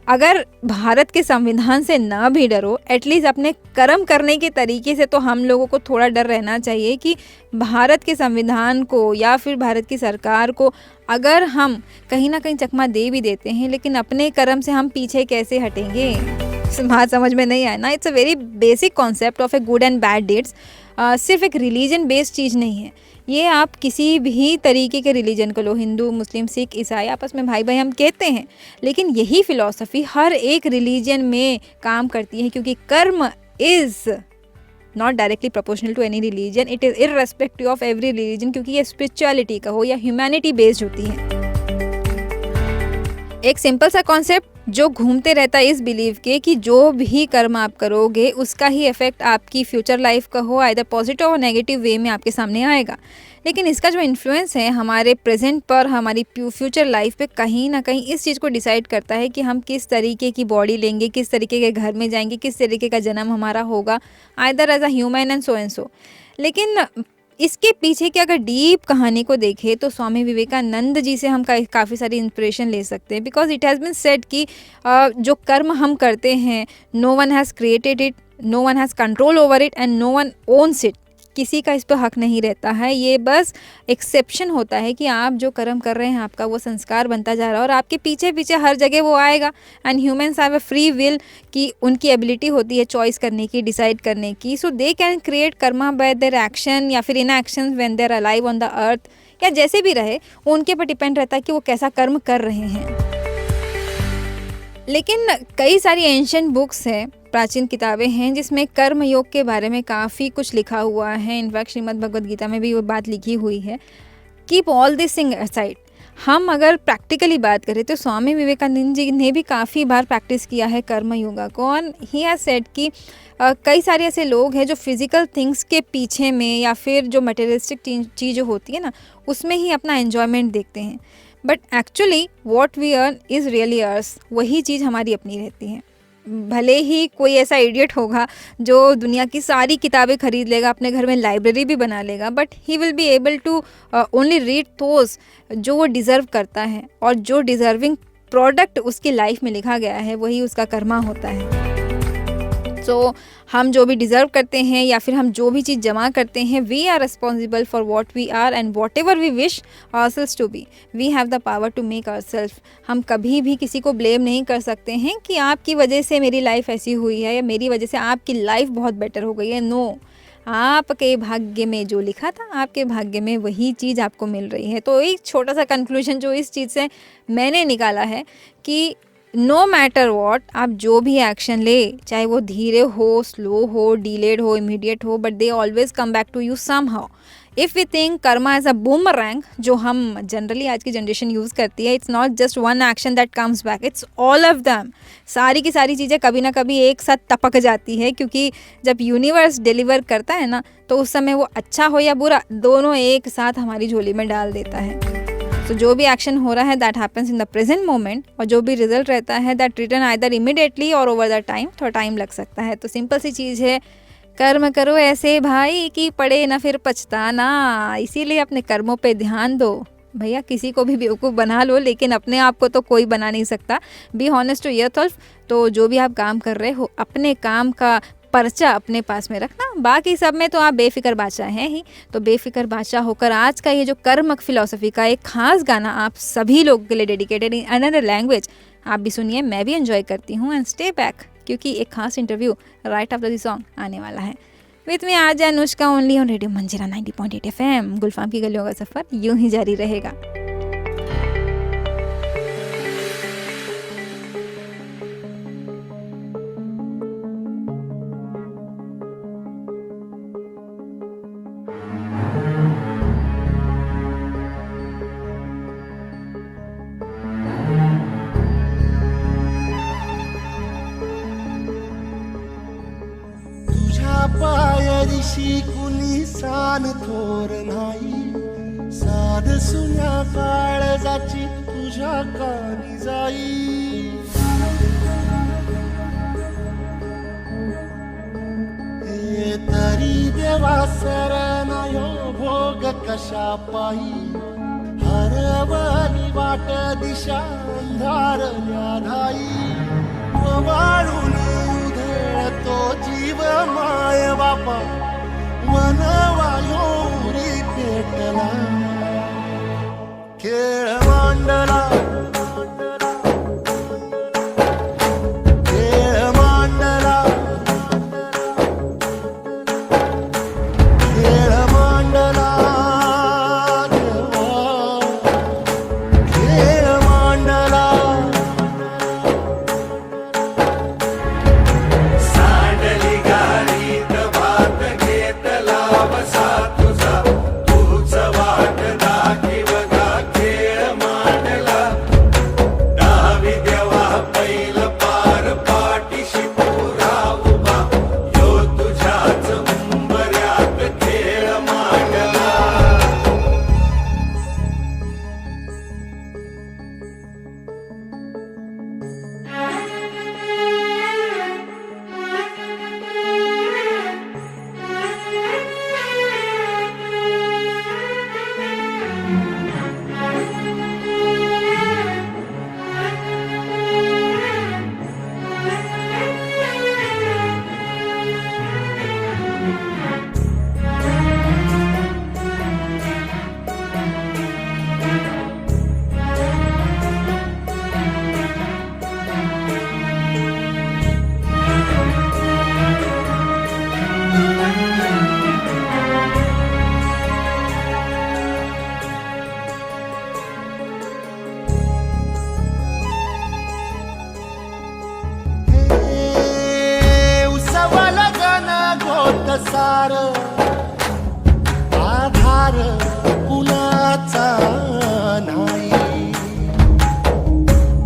अगर भारत के संविधान से ना भी डरो, एटलीस्ट अपने कर्म करने के तरीके से तो हम लोगों को थोड़ा डर रहना चाहिए कि भारत के संविधान को या फिर भारत की सरकार को अगर हम कहीं ना कहीं चकमा दे भी देते हैं, लेकिन अपने कर्म से हम पीछे कैसे हटेंगे। बात समझ में नहीं आया ना। It's a very basic concept of a good and bad deeds. सिर्फ एक रिलीजन बेस्ड चीज़ नहीं है ये। आप किसी भी तरीके के रिलीजन को लो, हिंदू, मुस्लिम, सिख, ईसाई, आपस में भाई भाई हम कहते हैं, लेकिन यही फिलॉसफी हर एक रिलीजन में काम करती है। क्योंकि karma is not directly proportional to any religion, it is irrespective of every religion, क्योंकि ये स्पिरिचुअलिटी का हो या ह्यूमैनिटी बेस्ड होती है। एक सिंपल सा कॉन्सेप्ट जो घूमते रहता है इस बिलीव के कि जो भी कर्म आप करोगे उसका ही इफेक्ट आपकी फ्यूचर लाइफ का हो, आइदर पॉजिटिव और नेगेटिव वे में आपके सामने आएगा। लेकिन इसका जो इन्फ्लुएंस है हमारे प्रेजेंट पर, हमारी फ्यूचर लाइफ पे कहीं ना कहीं इस चीज़ को डिसाइड करता है कि हम किस तरीके की बॉडी लेंगे, किस तरीके के घर में जाएंगे, किस तरीके का जन्म हमारा होगा, either as a human and so. लेकिन इसके पीछे की अगर डीप कहानी को देखें तो स्वामी विवेकानंद जी से हम काफ़ी सारी इंस्पिरेशन ले सकते हैं। Because it has been said कि जो कर्म हम करते हैं, no one has created it, no one has control over it and no one owns it. किसी का इस पर हक नहीं रहता है। ये बस एक्सेप्शन होता है कि आप जो कर्म कर रहे हैं आपका वो संस्कार बनता जा रहा है और आपके पीछे पीछे हर जगह वो आएगा। And humans have a free will कि उनकी एबिलिटी होती है चॉइस करने की, डिसाइड करने की। So they can create karma by their action या फिर inaction when they are alive on the earth, या जैसे भी रहे वो उनके पर डिपेंड रहता है कि वो कैसा कर्म कर रहे हैं। लेकिन कई सारी एंशिएंट बुक्स हैं, प्राचीन किताबें हैं जिसमें कर्म योग के बारे में काफ़ी कुछ लिखा हुआ है। इनफैक्ट श्रीमद् भगवद गीता में भी वो बात लिखी हुई है। Keep all this thing aside, हम अगर प्रैक्टिकली बात करें तो स्वामी विवेकानंद जी ने भी काफ़ी बार प्रैक्टिस किया है कर्म योगा को। और ही हैज़ सेड कि कई सारे ऐसे लोग हैं जो फिज़िकल थिंग्स के पीछे में या फिर जो मटेरियलिस्टिक चीज़ होती है ना उसमें ही अपना एन्जॉयमेंट देखते हैं। But actually what we earn is really ours, वही चीज़ हमारी अपनी रहती है। भले ही कोई ऐसा इडियट होगा जो दुनिया की सारी किताबें खरीद लेगा, अपने घर में लाइब्रेरी भी बना लेगा, but he will be able to only read those जो वो डिज़र्व करता है। और जो डिज़र्विंग प्रोडक्ट उसकी लाइफ में लिखा गया है वही उसका कर्मा होता है। सो हम जो भी डिज़र्व करते हैं या फिर हम जो भी चीज़ जमा करते हैं, we are responsible for what we are and whatever we wish ourselves to be, we have the power to make ourself. हम कभी भी किसी को ब्लेम नहीं कर सकते हैं कि आपकी वजह से मेरी लाइफ ऐसी हुई है या मेरी वजह से आपकी लाइफ बहुत बेटर हो गई है। नो, आपके भाग्य में जो लिखा था आपके भाग्य में वही चीज़ आपको मिल रही है। तो एक छोटा सा कंक्लूजन जो इस चीज़ से मैंने निकाला है कि नो मैटर वॉट, आप जो भी एक्शन ले, चाहे वो धीरे हो, स्लो हो, डिलेड हो, इमीडिएट हो, but they always come back to you somehow. If we think karma as a boomerang, जो हम जनरली आज की जनरेशन यूज़ करती है, it's not just one action that comes back, it's all of them. सारी की सारी चीज़ें कभी ना कभी एक साथ टपक जाती है, क्योंकि जब यूनिवर्स डिलीवर करता है ना तो उस समय वो अच्छा हो या बुरा दोनों एक साथ हमारी झोली में डाल देता है। तो जो भी एक्शन हो रहा है that happens in the present moment, और जो भी रिजल्ट रहता है दैट रिटर्न आइदर इमिडिएटली और ओवर द टाइम, थोड़ा टाइम लग सकता है। तो सिंपल सी चीज़ है, कर्म करो ऐसे भाई कि पड़े ना फिर पछताना। इसीलिए अपने कर्मों पे ध्यान दो। भैया किसी को भी बेवकूफ़ बना लो लेकिन अपने आप को तो कोई बना नहीं सकता। Be honest to yourself. तो जो भी आप काम कर रहे हो अपने काम का पर्चा अपने पास में रखना, बाकी सब में तो आप बेफिक्र बादशाह हैं ही। तो बेफिक्र बादशाह होकर आज का ये जो कर्मक फिलॉसफी का एक खास गाना आप सभी लोगों के लिए डेडिकेटेड इन अनदर लैंग्वेज, आप भी सुनिए, मैं भी एंजॉय करती हूँ। एंड स्टे बैक, क्योंकि एक खास interview right after the song आने वाला है। विथ मी आज अनुष्का ओनली ऑन रेडियो मंजीरा 90.8 FM। गुलफाम की गलियों का सफ़र यूं ही जारी रहेगा। अशी कुणी सान थोर नाही, साध सुन्या काळजाची तुझ्या कानी जाई. हे तरी देवा सरनायो भोग कशा पायी, हरवली वाट दिशा अंधारल्या धाई. वाळून उधळतो जीव माय बापा, वनवायोरी पेटला. खेळ मांडला, खेळ मांडला, खेळ मांडला देवा, खेळ मांडला. सांडली गाडीत भात घेतला बसा तुझा, तूच वाट दाखीव गा खेळ मांडला. डावी देवा पैल पार पाठीशी पुरा उभा, यो तुझ्याच उंबऱ्यात खेळ मांडला. उसवल गण गोत सार, आधार कुणाचा नाही.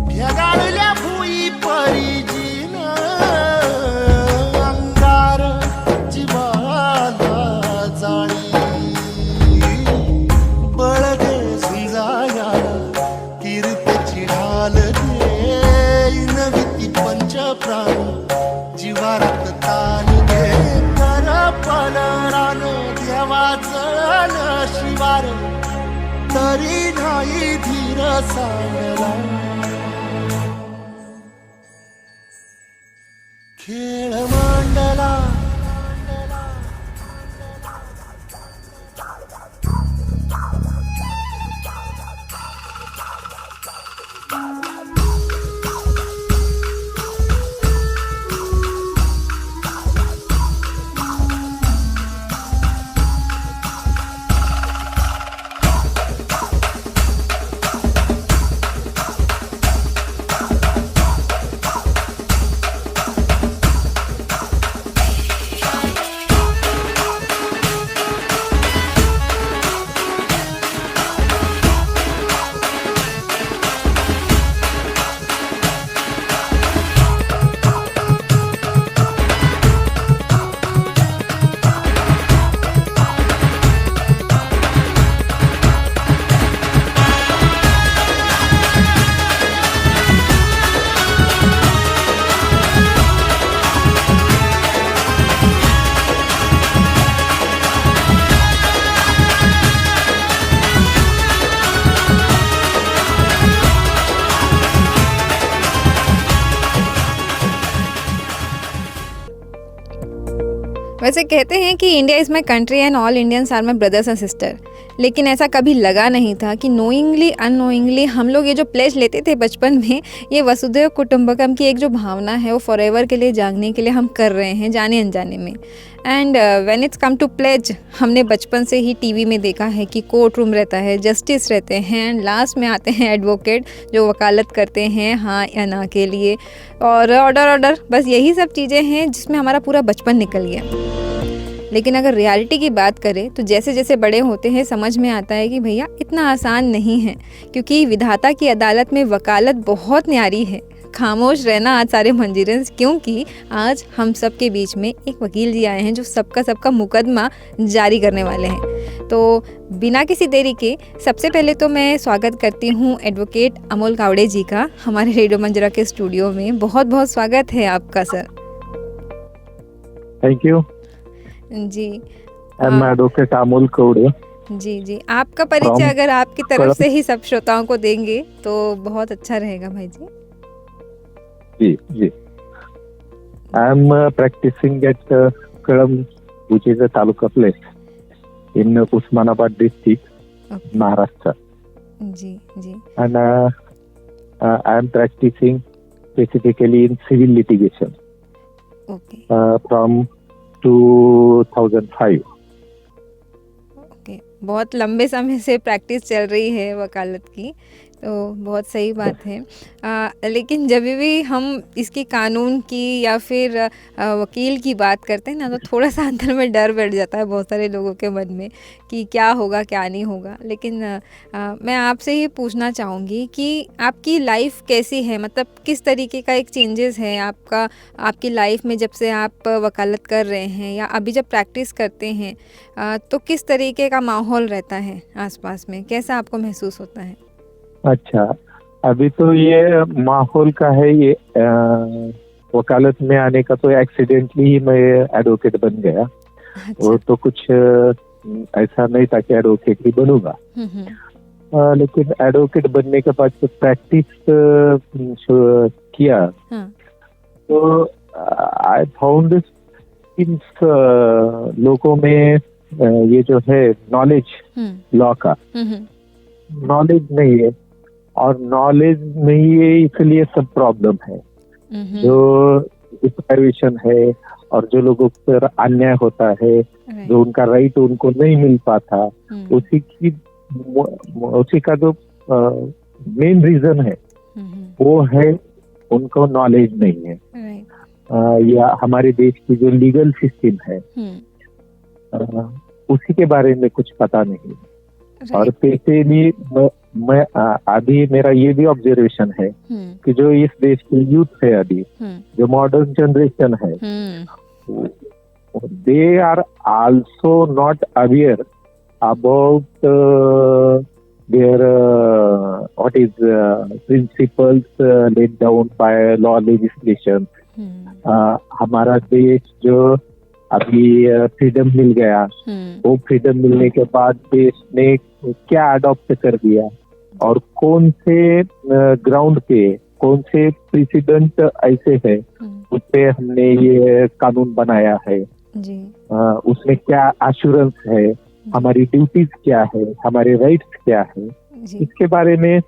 भेगाळल्या भुई परिजीन, अंगार जीवाला जाळी. बळगे झुंजाया कीर्तीची ढाल दे, नवी पंच प्राण जीवारत ताल दे. कर पलरान देवाचं नशिबार, तरी नाही धीर सांगला. खेळ मांडला, वैसे कहते हैं कि India is my country and all Indians are my brothers and sister, लेकिन ऐसा कभी लगा नहीं था कि नोइंगली अननोइंगली हम लोग ये जो प्लेज लेते थे बचपन में, ये वसुधैव कुटुंबकम की एक जो भावना है वो फॉरएवर के लिए जागने के लिए हम कर रहे हैं जाने अनजाने में. And when it's come to pledge, हमने बचपन से ही टीवी में देखा है कि कोर्ट रूम रहता है, जस्टिस रहते हैं, एंड लास्ट में आते हैं एडवोकेट जो वकालत करते हैं हाँ या ना के लिए, और ऑर्डर, बस यही सब चीज़ें हैं जिसमें हमारा पूरा बचपन निकल गया. लेकिन अगर रियलिटी की बात करें तो जैसे जैसे बड़े होते हैं समझ में आता है कि भैया इतना आसान नहीं है, क्योंकि विधाता की अदालत में वकालत बहुत न्यारी है. खामोश रहना आज सारे मंजीरन्स, क्योंकि आज हम सब के बीच में एक वकील जी आए हैं जो सबका मुकदमा जारी करने वाले हैं। तो बिना किसी देरी के सबसे पहले तो मैं स्वागत करती हूँ एडवोकेट अमोल कावड़े जी का हमारे रेडियो मंजरा के स्टूडियो में। बहुत बहुत स्वागत है आपका सर। थैंक यू जी। I am advocate Amol Kawade. जी, आपका परिचय अगर आपकी तरफ से ही सब श्रोताओं को देंगे तो बहुत अच्छा रहेगा भाई जी। जी I am practicing at Kalam, which is a taluka place in Usmanabad district, Maharashtra. जी And I am practicing specifically in civil litigation from 2005. बहुत लंबे समय से प्रैक्टिस चल रही है वकालत की, तो बहुत सही बात है। लेकिन जब भी हम इसकी कानून की या फिर वकील की बात करते हैं ना, तो थोड़ा सा अंदर में डर बैठ जाता है बहुत सारे लोगों के मन में कि क्या होगा क्या नहीं होगा। लेकिन मैं आपसे ही पूछना चाहूँगी कि आपकी लाइफ कैसी है, मतलब किस तरीके का एक चेंजेस है आपकी लाइफ में जब से आप वकालत कर रहे हैं या अभी जब प्रैक्टिस करते हैं, तो किस तरीके का माहौल रहता है आसपास में, कैसा आपको महसूस होता है? अच्छा, अभी तो ये माहौल का है, ये वकालत में आने का तो एक्सीडेंटली ही मैं एडवोकेट बन गया। अच्छा। वो तो कुछ ऐसा नहीं था कि एडवोकेट ही बनूंगा। लेकिन एडवोकेट बनने के बाद जो प्रैक्टिस किया, तो आई फाउंड लोगों में ये जो है नॉलेज लॉ का नॉलेज नहीं है, और नॉलेज नहीं है इसलिए सब प्रॉब्लम है। जो डिप्राइवेशन है और जो लोगों पर अन्याय होता है, जो उनका राइट उनको नहीं मिल पाता, उसी का जो मेन रीजन है वो है उनको नॉलेज नहीं है। या हमारे देश की जो लीगल सिस्टम है उसी के बारे में कुछ पता नहीं। और पैसे भी मैं अभी मेरा ये भी ऑब्जर्वेशन है कि जो इस देश की यूथ है अभी, जो मॉडर्न जनरेशन है, they are also not aware about their what is principles laid down by law legislation. हमारा देश जो अभी फ्रीडम मिल गया, वो फ्रीडम मिलने के बाद देश ने क्या अडॉप्ट कर दिया और कौन से ग्राउंड पे, कौन से प्रेसिडेंट ऐसे है उस पे हमने ये कानून बनाया है जी। उसमें क्या एश्योरेंस है, हमारी ड्यूटीज क्या है, हमारे राइट्स क्या है, इसके बारे में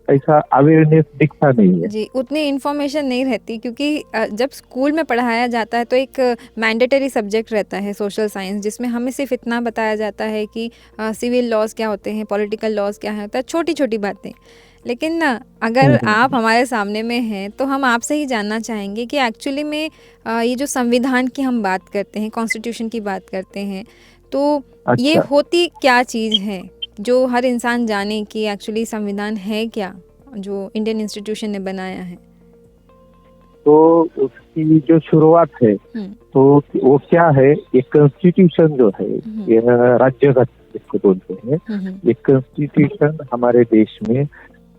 ऐसा अवेयरनेस दिखता नहीं है जी। उतनी इन्फॉर्मेशन नहीं रहती, क्योंकि जब स्कूल में पढ़ाया जाता है तो एक मैंडेटरी सब्जेक्ट रहता है सोशल साइंस, जिसमें हमें सिर्फ इतना बताया जाता है कि सिविल लॉज क्या होते हैं, पॉलिटिकल लॉज क्या होता है, छोटी छोटी बातें। लेकिन ना अगर आप हमारे सामने में हैं तो हम आपसे ही जानना चाहेंगे कि एक्चुअली में ये जो संविधान की हम बात करते हैं, कॉन्स्टिट्यूशन की बात करते हैं, तो ये होती क्या चीज़ है जो हर इंसान जाने कि एक्चुअली संविधान है क्या, जो इंडियन इंस्टीट्यूशन ने बनाया है। तो उसकी जो शुरुआत है तो वो क्या है, एक कॉन्स्टिट्यूशन जो है, ये राज्यगत जिसको बोलते हैं, एक कॉन्स्टिट्यूशन हमारे देश में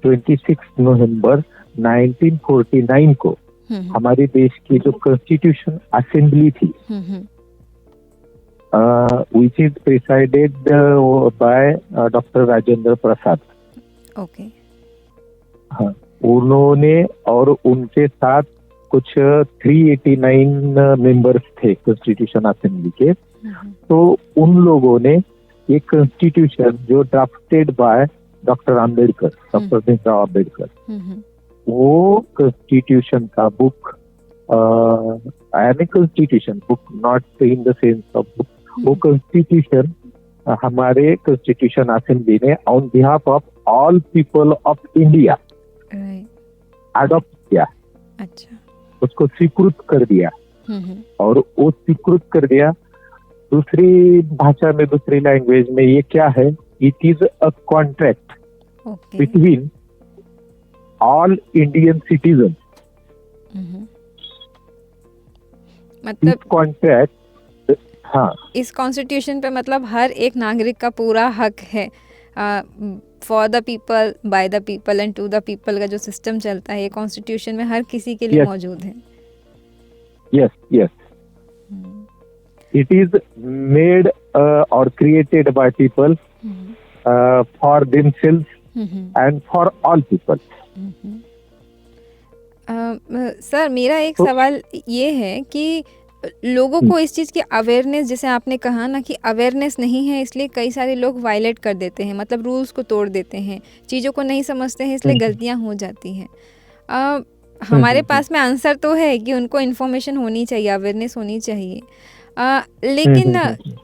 26 नवंबर 1949 को हमारे देश की जो कॉन्स्टिट्यूशन असेंबली थी, which is presided by Dr. Rajendra Prasad. Okay. हाँ, उन्होंने और उनके साथ कुछ 389 मेंबर्स थे कॉन्स्टिट्यूशन असेंबली के। तो उन लोगों ने ये कॉन्स्टिट्यूशन जो drafted by doctor Ambedkar, doctor Bhimrao Ambedkar, वो कॉन्स्टिट्यूशन का book, constitution book not in the sense of book, वो कॉन्स्टिट्यूशन हमारे कॉन्स्टिट्यूशन असेंबली ने on behalf of all people of India adopt किया। अच्छा। उसको स्वीकृत कर दिया, और वो स्वीकृत कर दिया दूसरी भाषा में, दूसरी लैंग्वेज में ये क्या है, it is a contract between all Indian citizens. मतलब This contract, हाँ, इस कॉन्स्टिट्यूशन पे मतलब हर एक नागरिक का पूरा हक है, for the people, by the people and to the people का जो सिस्टम चलता है ये कॉन्स्टिट्यूशन में हर किसी के लिए Yes. मौजूद है। yes, yes. It is made or created by people for themselves and for all people. Sir मेरा एक तो- सवाल ये है कि लोगों को इस चीज़ की अवेयरनेस, जैसे आपने कहा ना कि अवेयरनेस नहीं है इसलिए कई सारे लोग वायलेट कर देते हैं, मतलब रूल्स को तोड़ देते हैं, चीज़ों को नहीं समझते हैं इसलिए गलतियां हो जाती हैं। हमारे पास में आंसर तो है कि उनको इन्फॉर्मेशन होनी चाहिए, अवेयरनेस होनी चाहिए, लेकिन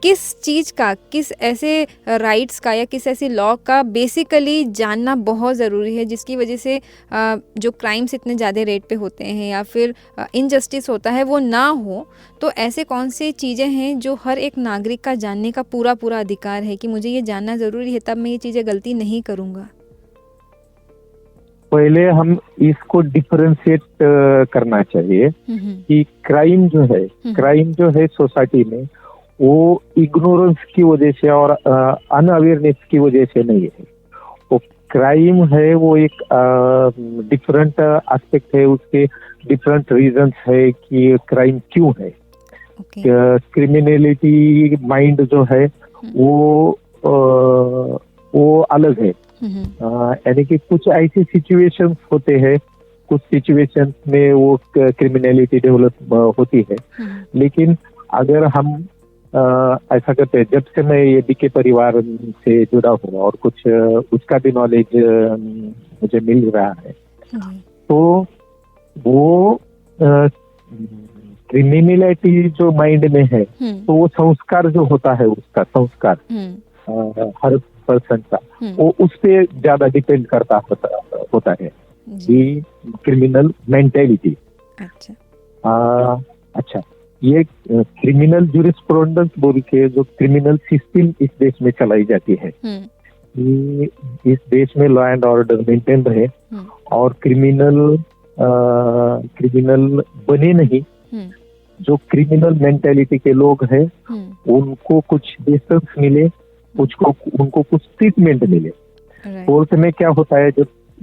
किस चीज़ का, किस ऐसे राइट्स का या किस ऐसी लॉ का बेसिकली जानना बहुत ज़रूरी है जिसकी वजह से जो क्राइम्स इतने ज़्यादा रेट पे होते हैं या फिर इनजस्टिस होता है वो ना हो। तो ऐसे कौन सी चीज़ें हैं जो हर एक नागरिक का जानने का पूरा पूरा अधिकार है कि मुझे ये जानना ज़रूरी है, तब मैं ये चीज़ें गलती नहीं करूँगा? पहले हम इसको डिफरेंशिएट करना चाहिए कि क्राइम जो है सोसाइटी में वो इग्नोरेंस की वजह से और अनअवेयरनेस की वजह से नहीं है। वो क्राइम है, वो एक डिफरेंट एस्पेक्ट है, उसके डिफरेंट रीजंस है कि क्राइम क्यों है। क्रिमिनलिटी माइंड जो है वो अलग है। यानी कि कुछ ऐसे सिचुएशंस होते हैं, कुछ सिचुएशंस में वो क्रिमिनलिटी डेवलप होती है। लेकिन अगर हम ऐसा करते हैं, जब से मैं ये बीके परिवार से जुड़ा हूँ और कुछ उसका भी नॉलेज मुझे मिल रहा है, तो वो क्रिमिनलिटी जो माइंड में है तो वो संस्कार जो होता है, उसका संस्कार हर पर्सन का वो उस पे ज्यादा डिपेंड करता होता है कि क्रिमिनल मेंटेलिटी। अच्छा, ये क्रिमिनल जूरिस्प्रूडेंस बोल के जो क्रिमिनल सिस्टम इस देश में चलाई जाती है, इस देश में लॉ एंड ऑर्डर मेंटेन रहे और क्रिमिनल बने नहीं। जो क्रिमिनल मेंटेलिटी के लोग हैं उनको कुछ डिस्टेंस मिले, उनको कुछ ट्रीटमेंट मिले। कोर्ट में क्या होता है,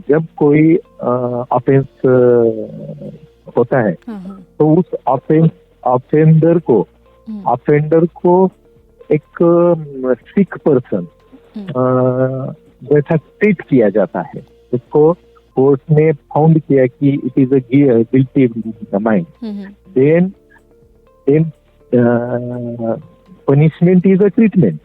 जब कोई ऑफेंस होता है तो उस ऑफेंडर को एक सिक पर्सन जैसा ट्रीट किया जाता है। उसको कोर्ट ने फाउंड किया कि it is a guilty mind, then punishment is a treatment.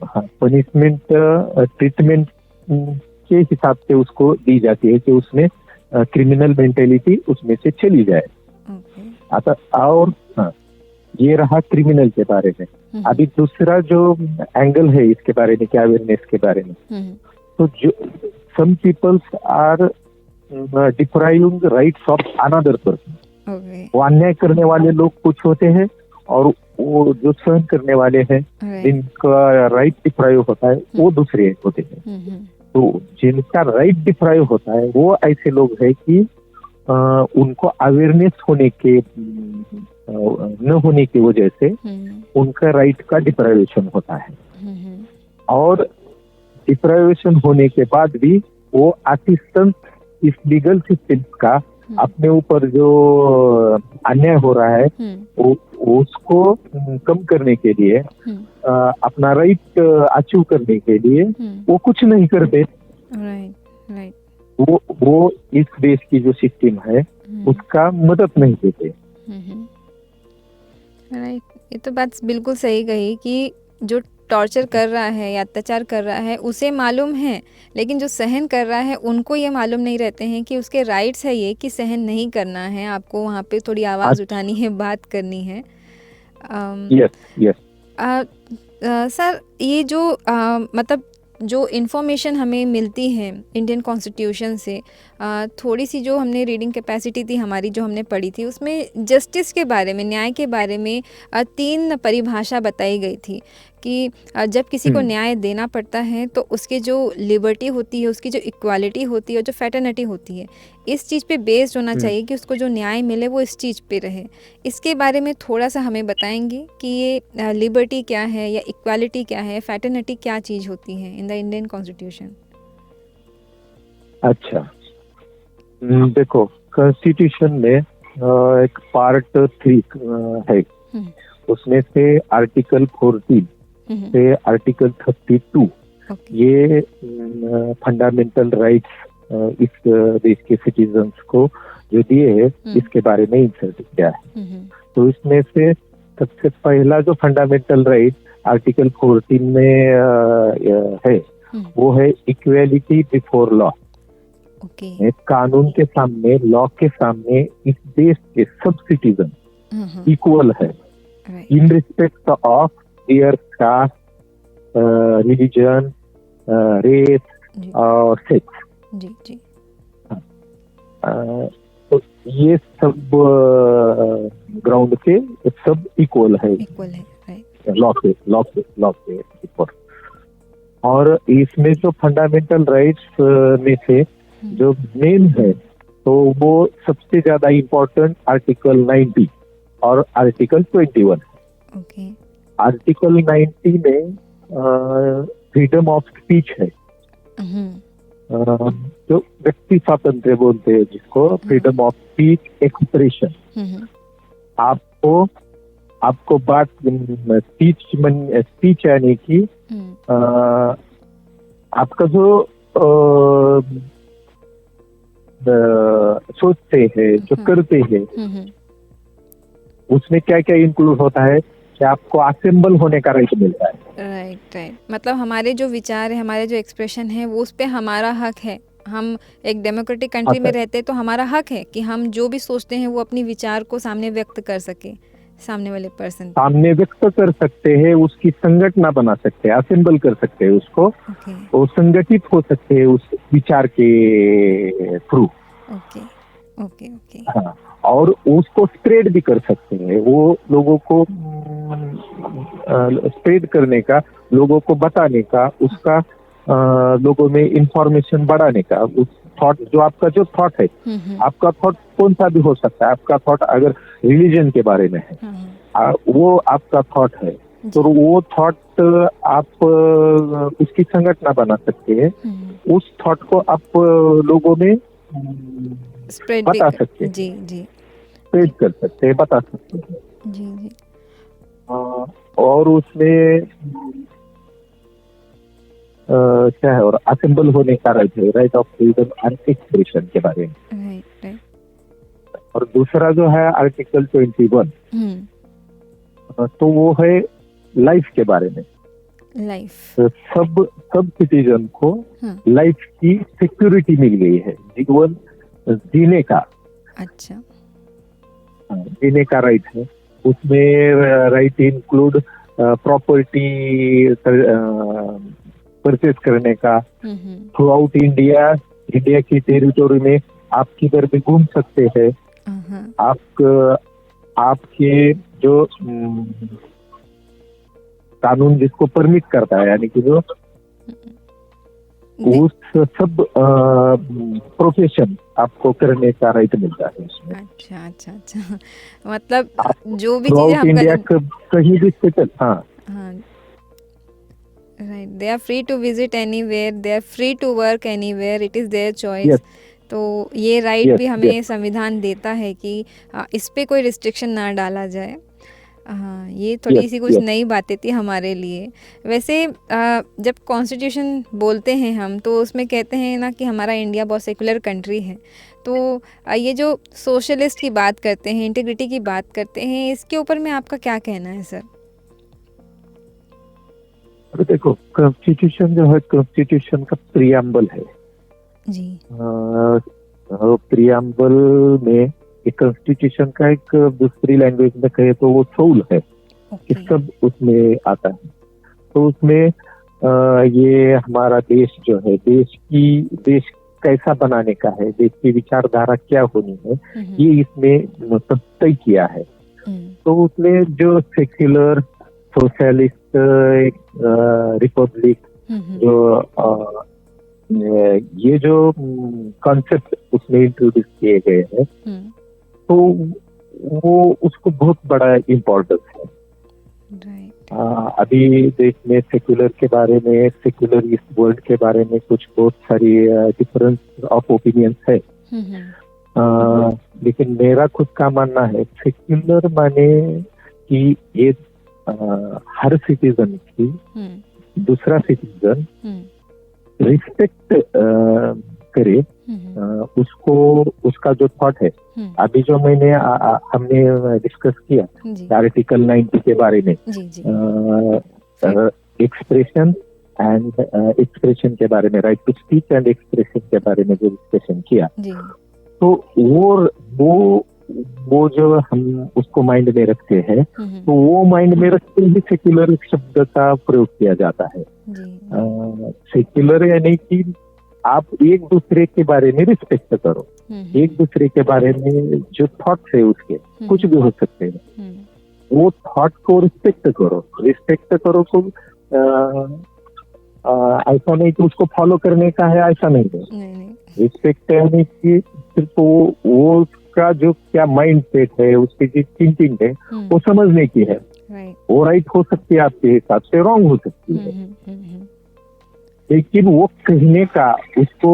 हाँ, पनिशमेंट ट्रीटमेंट के हिसाब से उसको दी जाती है कि उसमें क्रिमिनल मेंटेलिटी उसमें से चली जाए। आता और हाँ, ये रहा क्रिमिनल के बारे में। अभी दूसरा जो एंगल है इसके बारे में, क्या अवेयरनेस के बारे में, तो जो some peoples are depriving rights of another person. वो अन्याय करने वाले लोग कुछ होते हैं और वो जो सहन करने वाले हैं जिनका राइट डिप्राइव होता है वो दूसरे होते हैं। तो जिनका राइट डिप्राइव होता है वो ऐसे लोग हैं कि उनको अवेयरनेस होने के न होने की वजह से उनका राइट का डिप्राइवेशन होता है, और डिप्राइवेशन होने के बाद भी वो असिस्टेंस इस लीगल सिस्टम का अपने ऊपर जो अन्याय हो रहा है वो उसको कम करने के लिए, अपना राइट अचीव करने के लिए वो कुछ नहीं करते। वो इस देश की जो सिस्टम है उसका मदद नहीं देते। राइट, ये तो बात बिल्कुल सही कही कि जो टॉर्चर कर रहा है या अत्याचार कर रहा है उसे मालूम है, लेकिन जो सहन कर रहा है उनको ये मालूम नहीं रहते हैं कि उसके राइट्स है ये कि सहन नहीं करना है, आपको वहाँ पे थोड़ी आवाज़ उठानी है, बात करनी है। यस सर, ये जो मतलब जो इन्फॉर्मेशन हमें मिलती है इंडियन कॉन्स्टिट्यूशन से, थोड़ी सी जो हमने रीडिंग कैपेसिटी थी हमारी, जो हमने पढ़ी थी, उसमें जस्टिस के बारे में, न्याय के बारे में 3 परिभाषा बताई गई थी कि जब किसी को न्याय देना पड़ता है तो उसकी जो लिबर्टी होती है, उसकी जो इक्वालिटी होती है और जो फैटर्निटी होती है, इस चीज़ पे बेस्ड होना चाहिए कि उसको जो न्याय मिले वो इस चीज़ पे रहे। इसके बारे में थोड़ा सा हमें बताएंगे कि ये लिबर्टी क्या है या इक्वालिटी क्या है, फैटर्निटी क्या चीज़ होती है इन द इंडियन कॉन्स्टिट्यूशन? अच्छा, देखो, कॉन्स्टिट्यूशन में एक पार्ट 3 है, उसमें से आर्टिकल 14 से आर्टिकल 32 ये फंडामेंटल राइट्स इस देश के सिटीजन्स को जो दिए है इसके बारे में इंसर्ट किया है। तो इसमें से सबसे पहला जो फंडामेंटल राइट आर्टिकल 14 में है वो है इक्वेलिटी बिफोर लॉ। कानून के सामने, लॉ के सामने इस देश के सब सिटीजन इक्वल है in respect of their caste, religion, race और सेक्स। जी जी। तो ये सब ग्राउंड पे सब इक्वल है लॉ के ऊपर। और इसमें जो फंडामेंटल राइट्स में से जो मेन है तो वो सबसे ज्यादा इम्पोर्टेंट आर्टिकल 90 और आर्टिकल 21। आर्टिकल 90 में फ्रीडम ऑफ स्पीच है, जो व्यक्ति स्वातंत्र्य बोलते हैं जिसको, फ्रीडम ऑफ स्पीच, एक्सप्रेशन। आपको बात स्पीच यानी कि आपका जो सोचते हैं, जो करते हैं, उसमें क्या क्या इंक्लूड होता है कि आपको असेंबल होने का राइट मिलता है। राइट। मतलब हमारे जो विचार है, हमारे जो एक्सप्रेशन है, वो उस पे हमारा हक है। हम एक डेमोक्रेटिक कंट्री में रहते हैं तो हमारा हक है कि हम जो भी सोचते हैं वो अपनी विचार को सामने व्यक्त कर सके, सामने वाले पर्सन सामने व्यक्त कर सकते हैं, उसकी संगठना बना सकते हैं, असेंबल कर सकते हैं उसको, वो संगठित हो सकते हैं उस विचार के थ्रू। हाँ, और उसको स्प्रेड भी कर सकते हैं, वो लोगों को स्प्रेड करने का, लोगों को बताने का, उसका लोगों में इंफॉर्मेशन बढ़ाने का, उस थॉट जो आपका जो थॉट है, आपका थॉट कौन सा भी हो सकता है। आपका थॉट अगर रिलीजन के बारे में है, वो आपका थॉट है, तो वो थॉट आप उसकी संगठना बना सकते हैं, उस थॉट को आप लोगों में बता सकते हैं, जी जी, स्प्रेड कर सकते हैं, बता सकते हैं। जी जी। और उसमें क्या है, और असेंबल होने का राइट है, right of freedom and expression के बारे में। और दूसरा जो है आर्टिकल 21, तो वो है लाइफ के बारे में। लाइफ, सब सिटीजन को लाइफ की सिक्योरिटी मिल गई है, जीवन जीने का। अच्छा, जीने का राइट है। उसमें राइट इंक्लूड प्रॉपर्टी परचेज करने का, थ्रू आउट इंडिया की टेरिटोरी में आप किधर भी घूम सकते हैं। आपके जो कानून जिसको परमिट करता है, यानी कि जो उस सब प्रोफेशन आपको करने का राइट मिलता है उसमें। अच्छा अच्छा अच्छा, मतलब जो भी चीजें हम इंडिया कहीं भी सेटल। हाँ, right, they are free to visit anywhere, they are free to work anywhere, it is their choice. तो ये राइट भी हमें संविधान देता है कि इस पे कोई रिस्ट्रिक्शन ना डाला जाए। हाँ, ये थोड़ी सी कुछ नई बातें थी हमारे लिए। वैसे जब कॉन्स्टिट्यूशन बोलते हैं हम, तो उसमें कहते हैं ना कि हमारा इंडिया बहुत सेकुलर कंट्री है। तो ये जो सोशलिस्ट की बात करते हैं, इंटीग्रिटी की बात करते हैं, इसके ऊपर में आपका क्या कहना है सर? देखो, कॉन्स्टिट्यूशन जो है, कॉन्स्टिट्यूशन का प्रियम्बल है जी। प्रियम्बल में एक कॉन्स्टिट्यूशन का एक दूसरी लैंग्वेज में कहे तो वो सोल है, सब उसमें आता है। तो उसमें ये हमारा देश जो है, देश कैसा बनाने का है, देश की विचारधारा क्या होनी है, ये इसमें सब तय किया है। तो उसमें जो सेक्युलर, सोशलिस्ट, रिपब्लिक, जो ये जो कॉन्सेप्ट उसमें इंट्रोड्यूस किए गए हैं, तो वो उसको बहुत बड़ा इम्पोर्टेंस है। अभी देश में सेक्युलर के बारे में, सेक्युलर इस वर्ल्ड के बारे में कुछ बहुत सारी डिफरेंस ऑफ ओपिनियंस है। लेकिन मेरा खुद का मानना है सेक्युलर माने कि ये हर सिटीजन की दूसरा सिटीजन रिस्पेक्ट करे, उसको उसका जो थॉट है। अभी जो हमने डिस्कस किया आर्टिकल 90 के बारे में, एक्सप्रेशन एंड एक्सप्रेशन के बारे में, right to speech and expression के बारे में जो डिस्कशन किया, तो वो जो हम उसको माइंड में रखते हैं, तो वो माइंड में रखते ही सेक्युलर शब्द का प्रयोग किया जाता है। सेक्युलर यानी कि आप एक दूसरे के बारे में रिस्पेक्ट करो, एक दूसरे के बारे में जो थॉट्स है उसके कुछ भी हो सकते हैं, वो थॉट को रिस्पेक्ट करो तो ऐसा नहीं कि उसको फॉलो करने का है, ऐसा नहीं है। रिस्पेक्ट यानी कि सिर्फ वो उसका जो क्या माइंड सेट है, उसकी जो थिंकिंग है, वो समझने की है। वो राइट हो सकती है आपके हिसाब से, रॉन्ग हो सकती है, लेकिन वो कहने का, उसको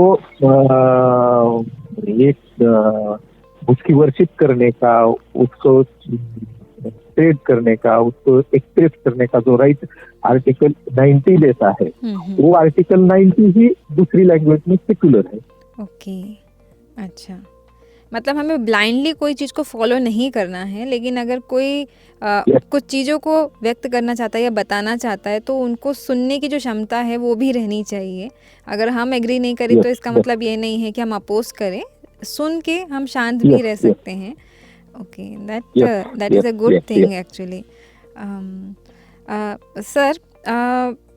उसकी वर्शिप करने का, उसको स्प्रेड करने का, उसको एक्सप्रेस करने का जो राइट आर्टिकल 90 देता है, वो आर्टिकल 90 ही दूसरी लैंग्वेज में सेक्युलर है। ओके, अच्छा, मतलब हमें ब्लाइंडली कोई चीज़ को फॉलो नहीं करना है, लेकिन अगर कोई कुछ चीज़ों को व्यक्त करना चाहता है या बताना चाहता है, तो उनको सुनने की जो क्षमता है वो भी रहनी चाहिए। अगर हम एग्री नहीं करें तो इसका मतलब ये नहीं है कि हम अपोज करें, सुन के हम शांत भी रह सकते हैं। Okay, that is a good thing actually. Sir,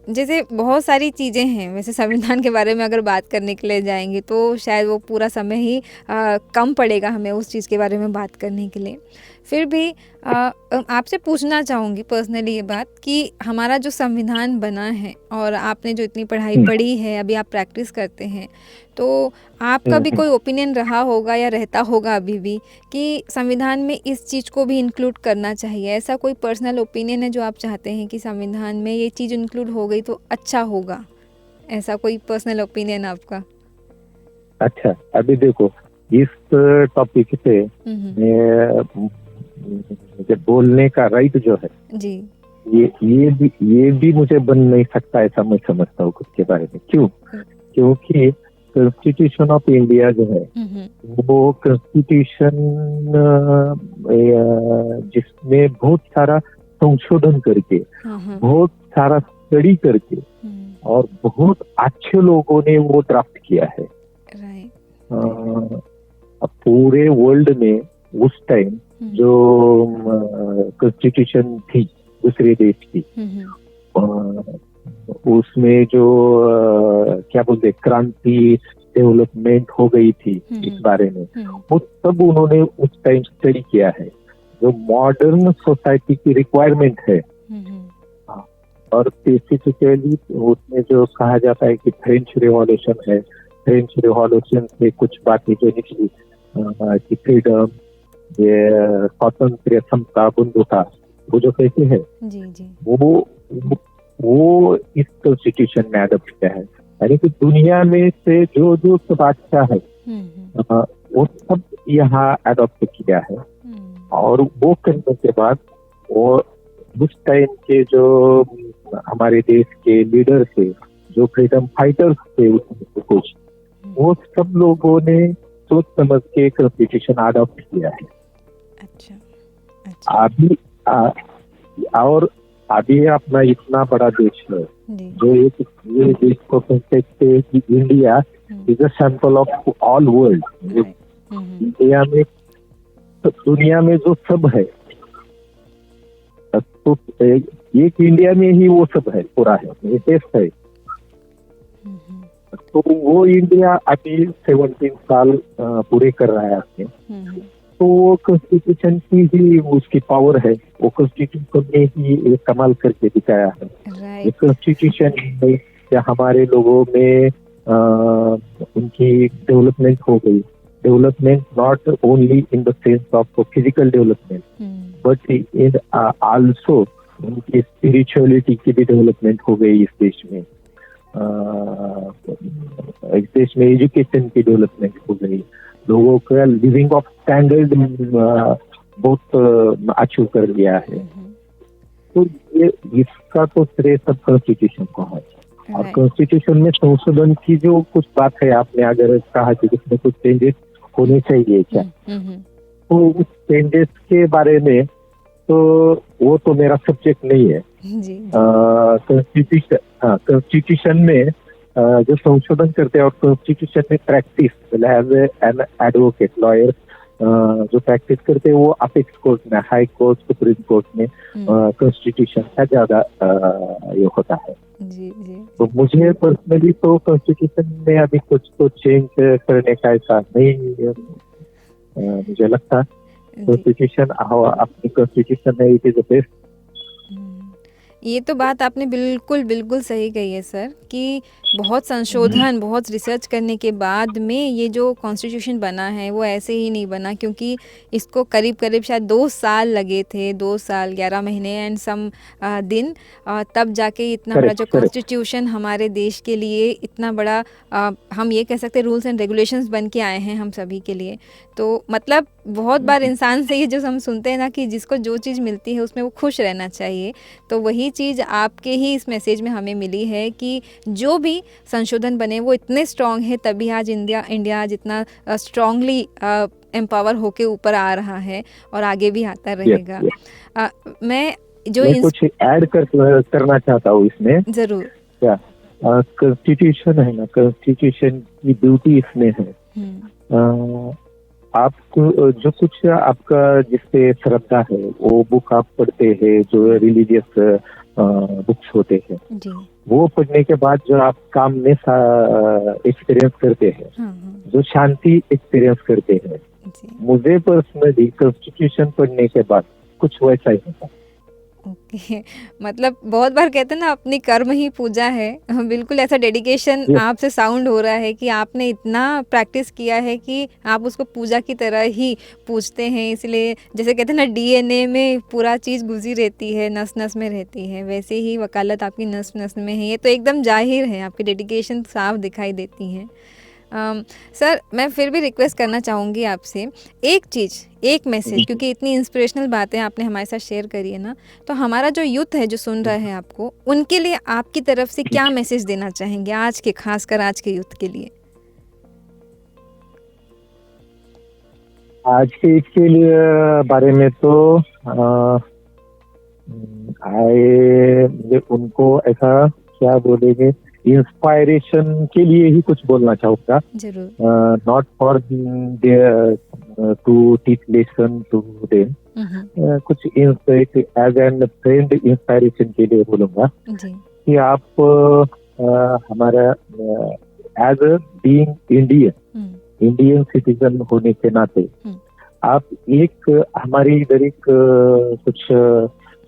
जैसे बहुत सारी चीज़ें हैं, वैसे संविधान के बारे में अगर बात करने के लिए जाएंगे तो शायद वो पूरा समय ही कम पड़ेगा हमें उस चीज़ के बारे में बात करने के लिए। फिर भी आपसे पूछना चाहूँगी पर्सनली ये बात कि हमारा जो संविधान बना है, और आपने जो इतनी पढ़ाई पढ़ी है, अभी आप प्रैक्टिस करते हैं, तो आपका भी कोई ओपिनियन रहा होगा या रहता होगा अभी भी कि संविधान में इस चीज़ को भी इंक्लूड करना चाहिए। ऐसा कोई पर्सनल ओपिनियन है जो आप चाहते हैं कि संविधान में ये चीज़ इंक्लूड हो गई तो अच्छा होगा, ऐसा कोई पर्सनल ओपिनियन आपका? अच्छा, अभी देखो इस टॉपिक पे मुझे बोलने का राइट जो है जी, ये भी मुझे बन नहीं सकता, ऐसा मैं समझता हूँ खुद के बारे में। क्यों? क्योंकि कॉन्स्टिट्यूशन ऑफ इंडिया जो है वो कॉन्स्टिट्यूशन जिसमें बहुत सारा संशोधन करके, बहुत सारा स्टडी करके और बहुत अच्छे लोगों ने वो ड्राफ्ट किया है। पूरे वर्ल्ड में उस टाइम जो कॉन्स्टिट्यूशन थी दूसरे देश की, उसमें जो क्या बोलते क्रांति डेवलपमेंट हो गई थी इस बारे में, वो सब उन्होंने उस टाइम स्टडी किया है, जो मॉडर्न सोसाइटी की रिक्वायरमेंट है। और स्पेसिफिकली उसमें जो कहा जाता है कि फ्रेंच रिवॉल्यूशन है, फ्रेंच रिवॉल्यूशन से कुछ बातें जो निकली कि फ्रीडम, ये स्वातंत्र्य, समता, बंधुता, वो जो कहते हैं वो इस कॉन्स्टिट्यूशन में अडॉप्ट किया है। यानी कि दुनिया में से जो जो सब अच्छा है वो सब यहाँ अडॉप्ट किया है। और वो करने के बाद वो उस टाइम के जो हमारे देश के लीडर थे, जो फ्रीडम फाइटर्स थे उसमें कुछ, वो सब लोगों ने सोच समझ के कॉन्स्टिट्यूशन अडॉप्ट किया है। अच्छा। और अभी अपना इतना बड़ा देश है जो ये देश को कहते हैं कि India is a sample of all world. India में दुनिया में जो सब है, तो एक इंडिया में ही वो सब है, पूरा है, ये देश है। तो वो इंडिया अभी 17 साल पूरे कर रहा है अपने। तो वो कॉन्स्टिट्यूशन की ही उसकी पावर है, वो कॉन्स्टिट्यूशन ने ही एक कमाल करके दिखाया है। ये राइट। कॉन्स्टिट्यूशन में क्या हमारे लोगों में उनकी डेवलपमेंट हो गई। Development not only in the sense of physical development, but in also उनकी स्पिरिचुअलिटी की भी डेवलपमेंट हो गई इस देश में। इस देश में एजुकेशन की डेवलपमेंट हो गई, लोगों का लिविंग ऑफ स्टैंडर्ड बहुत अचीव कर लिया है। तो ये इसका तो श्रेय सब कॉन्स्टिट्यूशन को है। और Right. कॉन्स्टिट्यूशन में संशोधन की जो कुछ बात है, आपने अगर कहा कि इसमें कुछ चेंजेस होने चाहिए क्या, तो उस चेंजेस के बारे में तो वो तो मेरा सब्जेक्ट नहीं है। जी। कॉन्स्टिट्यूशन में जो संशोधन करते हैं और कॉन्स्टिट्यूशन में practice as an advocate lawyer जो प्रैक्टिस करते हैं वो अपेक्स कोर्ट में, हाई कोर्ट, सुप्रीम कोर्ट में कॉन्स्टिट्यूशन का ज्यादा ये होता है। जी जी। तो मुझे पर्सनली तो कॉन्स्टिट्यूशन में अभी कुछ तो चेंज करने का ऐसा नहीं मुझे लगता। कॉन्स्टिट्यूशन अपनी कॉन्स्टिट्यूशन है, इट इज द बेस्ट। ये तो बात आपने बिल्कुल बिल्कुल सही कही है सर, कि बहुत संशोधन, बहुत रिसर्च करने के बाद में ये जो कॉन्स्टिट्यूशन बना है वो ऐसे ही नहीं बना, क्योंकि इसको करीब करीब शायद 2 साल लगे थे, 2 साल 11 महीने एंड सम दिन, तब जाके इतना बड़ा जो कॉन्स्टिट्यूशन हमारे देश के लिए इतना बड़ा हम ये कह सकते हैं रूल्स एंड रेगुलेशंस बन के आए हैं हम सभी के लिए। तो मतलब बहुत बार इंसान से ये जो हम सुनते हैं ना कि जिसको जो चीज़ मिलती है उसमें वो खुश रहना चाहिए, तो वही चीज़ आपके ही इस मैसेज में हमें मिली है कि जो भी संशोधन बने वो इतने स्ट्रॉन्ग है, तभी आज इंडिया आज इतना स्ट्रॉन्गली एम्पावर होके ऊपर आ रहा है और आगे भी आता रहेगा। मैं कुछ ऐड करना चाहता हूँ इसमें। जरूर। क्या कॉन्स्टिट्यूशन है ना, कॉन्स्टिट्यूशन की ब्यूटी इसमें है, आपको जो कुछ आपका जिसपे श्रद्धा है वो बुक आप पढ़ते हैं, जो रिलीजियस बुक्स होते हैं जी। वो पढ़ने के बाद जो आप काम में एक्सपीरियंस करते हैं, जो शांति एक्सपीरियंस करते हैं, मुझे पर्सनली कॉन्स्टिट्यूशन पढ़ने के बाद कुछ वैसा ही होता। ओके, मतलब बहुत बार कहते हैं ना अपनी कर्म ही पूजा है, बिल्कुल ऐसा डेडिकेशन आपसे साउंड हो रहा है कि आपने इतना प्रैक्टिस किया है कि आप उसको पूजा की तरह ही पूजते हैं। इसलिए जैसे कहते हैं ना डीएनए में पूरा चीज़ घुसी रहती है, नस नस में रहती है, वैसे ही वकालत आपकी नस नस में है। ये तो एकदम जाहिर है, आपकी डेडिकेशन साफ दिखाई देती है। सर मैं फिर भी रिक्वेस्ट करना चाहूँगी आपसे एक चीज़, एक मैसेज, क्योंकि इतनी इंस्पिरेशनल बातें आपने हमारे साथ शेयर करी है ना, तो हमारा जो यूथ है जो सुन रहा है आपको, उनके लिए आपकी तरफ से क्या मैसेज देना चाहेंगे आज के, खासकर आज के यूथ के लिए? आज के इसके लिए बारे में तो उनको ऐसा क्या बोलेंगे, इंस्पायरेशन के लिए ही कुछ बोलना चाहूँगा। Not for to teach lesson to them, कुछ एज एन फ्रेंड इंस्पायरेशन के लिए बोलूँगा कि आप हमारा एज बीइंग इंडियन सिटीजन होने के नाते आप एक हमारी इधर एक कुछ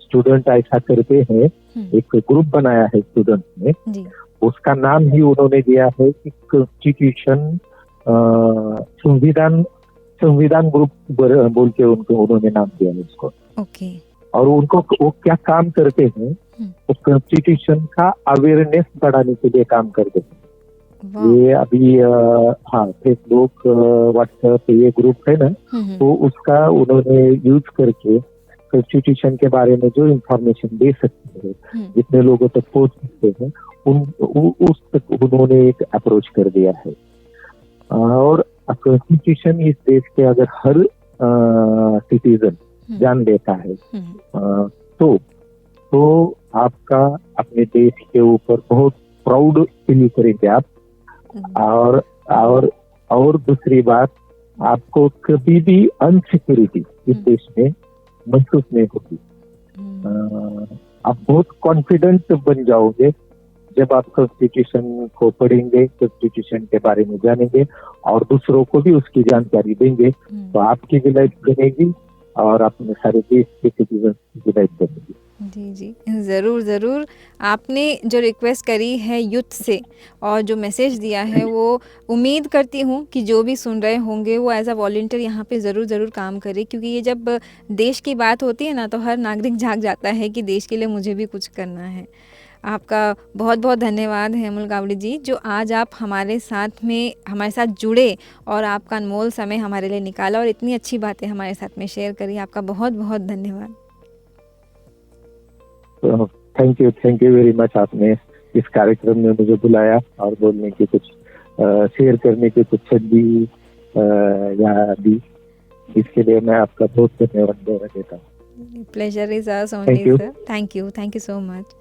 स्टूडेंट ऐसा करते हैं, एक ग्रुप बनाया है स्टूडेंट ने, उसका नाम ही उन्होंने दिया है कि कॉन्स्टिट्यूशन संविधान ग्रुप बोल के उन्होंने नाम दिया है उसको। और उनको वो क्या काम करते हैं, वो कॉन्स्टिट्यूशन का अवेयरनेस बढ़ाने के लिए काम करते हैं। ये अभी फेसबुक, व्हाट्सएप ये ग्रुप है ना, तो उसका उन्होंने यूज करके कॉन्स्टिट्यूशन के बारे में जो इंफॉर्मेशन दे सकते हैं, जितने लोगों तक पहुंच सकते हैं, उस तक उन्होंने एक अप्रोच कर दिया है। और कॉन्स्टिट्यूशन इस देश के अगर हर सिटीजन जान लेता है तो आपका अपने देश के ऊपर बहुत प्राउड फील करेंगे आप। और दूसरी बात, आपको कभी भी अनसिक्योरिटी इस देश में महसूस नहीं होगी। आप बहुत कॉन्फिडेंट बन जाओगे जब आप कॉन्स्टिट्यूशन को पढ़ेंगे, कॉन्स्टिट्यूशन के बारे में जानेंगे और दूसरों को भी उसकी जानकारी देंगे, तो आपकी भी लाइफ बनेगी और अपने सारे देश के सिटीजन की लाइफ बनेगी। जी जी, ज़रूर ज़रूर। आपने जो रिक्वेस्ट करी है यूथ से और जो मैसेज दिया है, वो उम्मीद करती हूँ कि जो भी सुन रहे होंगे वो एज अ वॉलंटियर यहाँ पे ज़रूर काम करे, क्योंकि ये जब देश की बात होती है ना, तो हर नागरिक जाग जाता है कि देश के लिए मुझे भी कुछ करना है। आपका बहुत बहुत धन्यवाद है अमोल गावड़े जी, जो आज आप हमारे साथ जुड़े और आपका अनमोल समय हमारे लिए निकाला और इतनी अच्छी बातें हमारे साथ में शेयर करी। आपका बहुत बहुत धन्यवाद। Thank you very much. आपने इस कार्यक्रम में मुझे बुलाया और बोलने की कुछ शेयर करने की कुछ दी दी, इसके लिए मैं आपका बहुत धन्यवाद देता हूँ। Pleasure is us only sir. Thank you so much.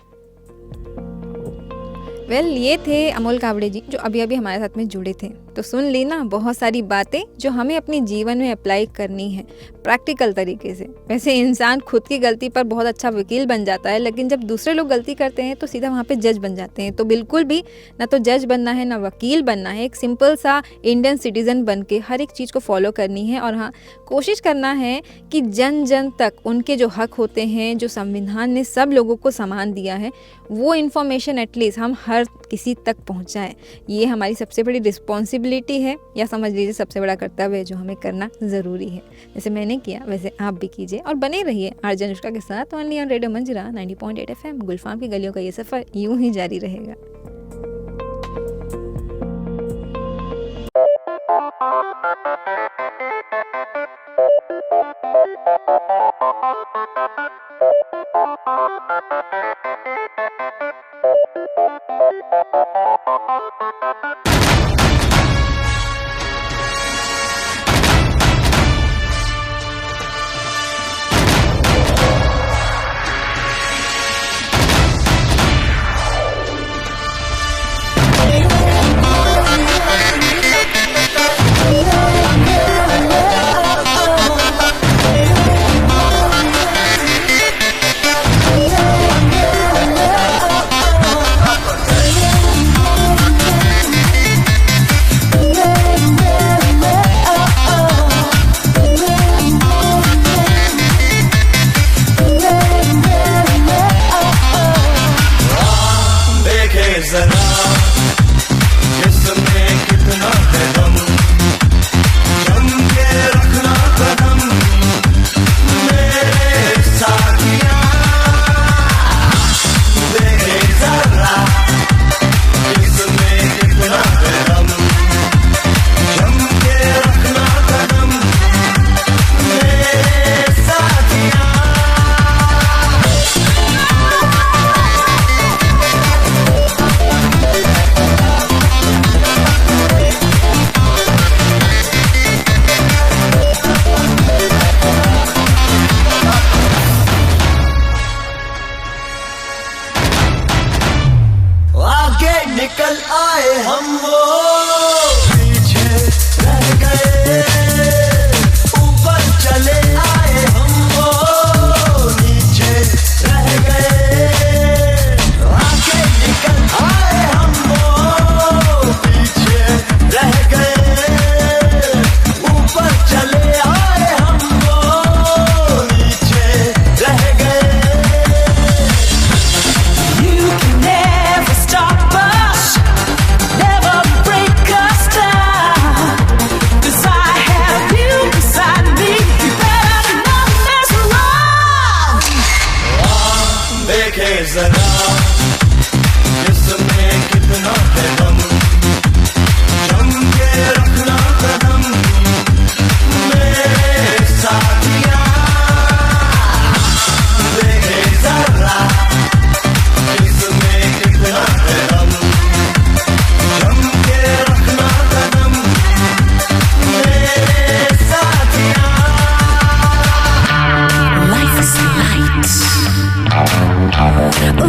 ये थे अमोल गावड़े जी, जो अभी हमारे साथ में जुड़े थे। तो सुन ली ना बहुत सारी बातें जो हमें अपने जीवन में अप्लाई करनी है प्रैक्टिकल तरीके से। वैसे इंसान खुद की गलती पर बहुत अच्छा वकील बन जाता है, लेकिन जब दूसरे लोग गलती करते हैं तो सीधा वहाँ पे जज बन जाते हैं। तो बिल्कुल भी ना तो जज बनना है ना वकील बनना है। एक सिंपल सा इंडियन सिटीज़न बन के हर एक चीज़ को फॉलो करनी है और हाँ, कोशिश करना है कि जन जन तक उनके जो हक होते हैं, जो संविधान ने सब लोगों को समान दिया है, वो इन्फॉर्मेशन एटलीस्ट हम हर किसी तक पहुँचाएँ। ये हमारी सबसे बड़ी रिस्पॉन्सिबिलिटी है, या समझ लीजिए सबसे बड़ा कर्तव्य है जो हमें करना ज़रूरी है। जैसे मैंने किया वैसे आप भी कीजिए और बने रहिए आरजे अनुष्का के साथ only on radio Manjira 90.8 FM। गुलफाम की गलियों का ये सफ़र यूं ही जारी रहेगा।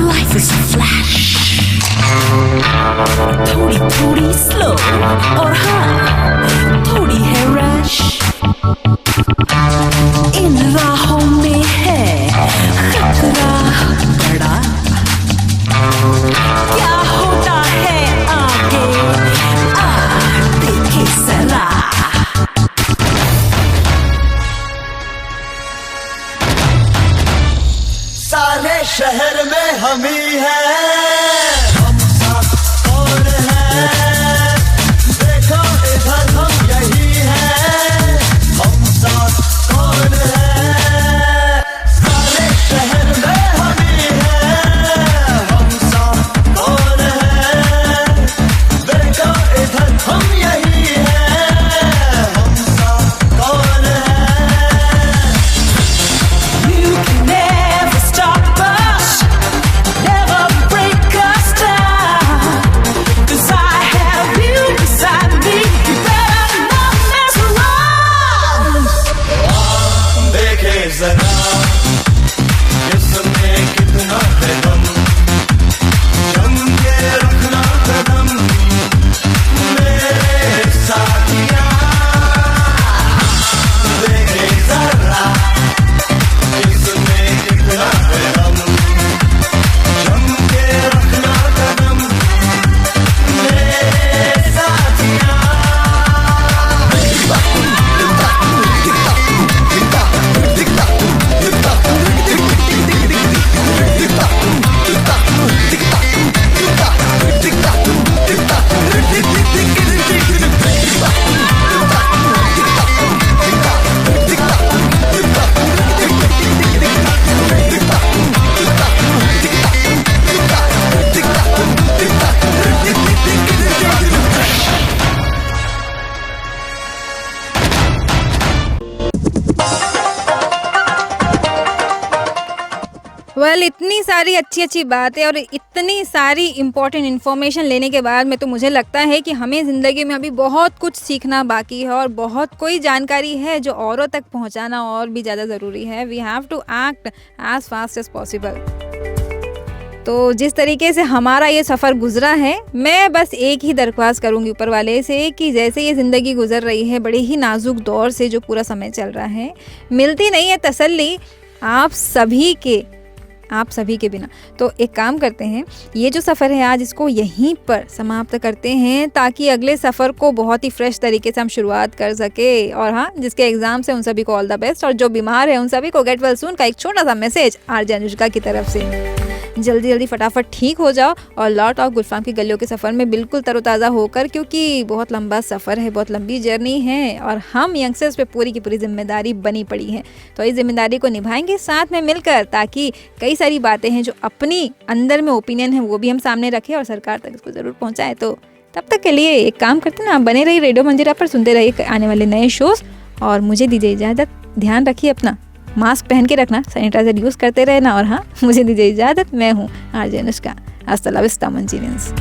Life शहर में हम ही हैं, हम साथ कौन है, देखो इधर हम यही हैं, हम साथ कौन है, सारे शहर में हम ही हैं, हम साथ कौन है, देखो इधर हम यही हैं, हम साथ कौन है। You can never stop us, never break us down. 'Cause I have you beside me, you better not mess around. देखे जरा इसमें कितना है दम, जम के रखना कदम मेरे साथिया, देखे जरा इसमें कितना है दम, जम के रखना कदम मेरे साथिया। वेल इतनी सारी अच्छी अच्छी बातें और इतनी सारी इम्पोर्टेंट इन्फॉर्मेशन लेने के बाद में तो मुझे लगता है कि हमें ज़िंदगी में अभी बहुत कुछ सीखना बाकी है और बहुत कोई जानकारी है जो औरों तक पहुंचाना और भी ज़्यादा ज़रूरी है। We have to act as fast as possible. तो जिस तरीके से हमारा ये सफ़र गुजरा है, मैं बस एक ही दरख्वास्त करूँगी ऊपर वाले से कि जैसे ये ज़िंदगी गुजर रही है बड़े ही नाजुक दौर से जो पूरा समय चल रहा है, मिलती नहीं है तसल्ली आप सभी के बिना। तो एक काम करते हैं, ये जो सफ़र है आज इसको यहीं पर समाप्त करते हैं ताकि अगले सफ़र को बहुत ही फ्रेश तरीके से हम शुरुआत कर सके। और हाँ, जिसके एग्ज़ाम्स हैं उन सभी को ऑल द बेस्ट, और जो बीमार है उन सभी को गेट वेल सून का एक छोटा सा मैसेज आरजे अनुष्का की तरफ से। जल्दी जल्दी फटाफट ठीक हो जाओ और लौट आओ गुलफाम की गलियों के सफ़र में बिल्कुल तरोताज़ा होकर, क्योंकि बहुत लंबा सफ़र है, बहुत लंबी जर्नी है और हम यंगस्टर्स पे पूरी की पूरी जिम्मेदारी बनी पड़ी है। तो इस जिम्मेदारी को निभाएंगे साथ में मिलकर, ताकि कई सारी बातें हैं जो अपनी अंदर में ओपिनियन है वो भी हम सामने रखें और सरकार तक इसको ज़रूर पहुँचाएँ। तो तब तक के लिए एक काम करते ना, आप बने रहिए रेडियो मंजीरा पर, सुनते रहिए आने वाले नए शोज़ और मुझे दीजिए इजाज़त। ध्यान रखिए अपना, मास्क पहन के रखना, सैनिटाइजर यूज़ करते रहना और हाँ, मुझे दीजिए इजाज़त। मैं हूँ आरजे अनुष्का। हस्ता ला विस्ता मंजीनियंस।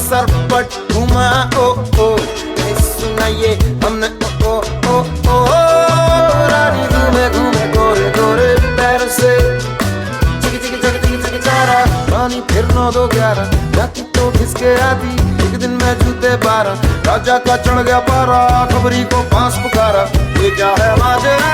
सरपट घुमा ओ ओ, सुनाइए हमने ओ ओ ओ ओ, रानी घूमे घूमे गोरे गोरे पैर से, चिकी चिकी चिकी चिकी चिकी चारा, पानी फिर 9-2-11, जाती तो खिसके आती, एक दिन मैं जूते 12, राजा का चढ़ गया पारा, खबरी को पास पुकारा, ये क्या है माजरा।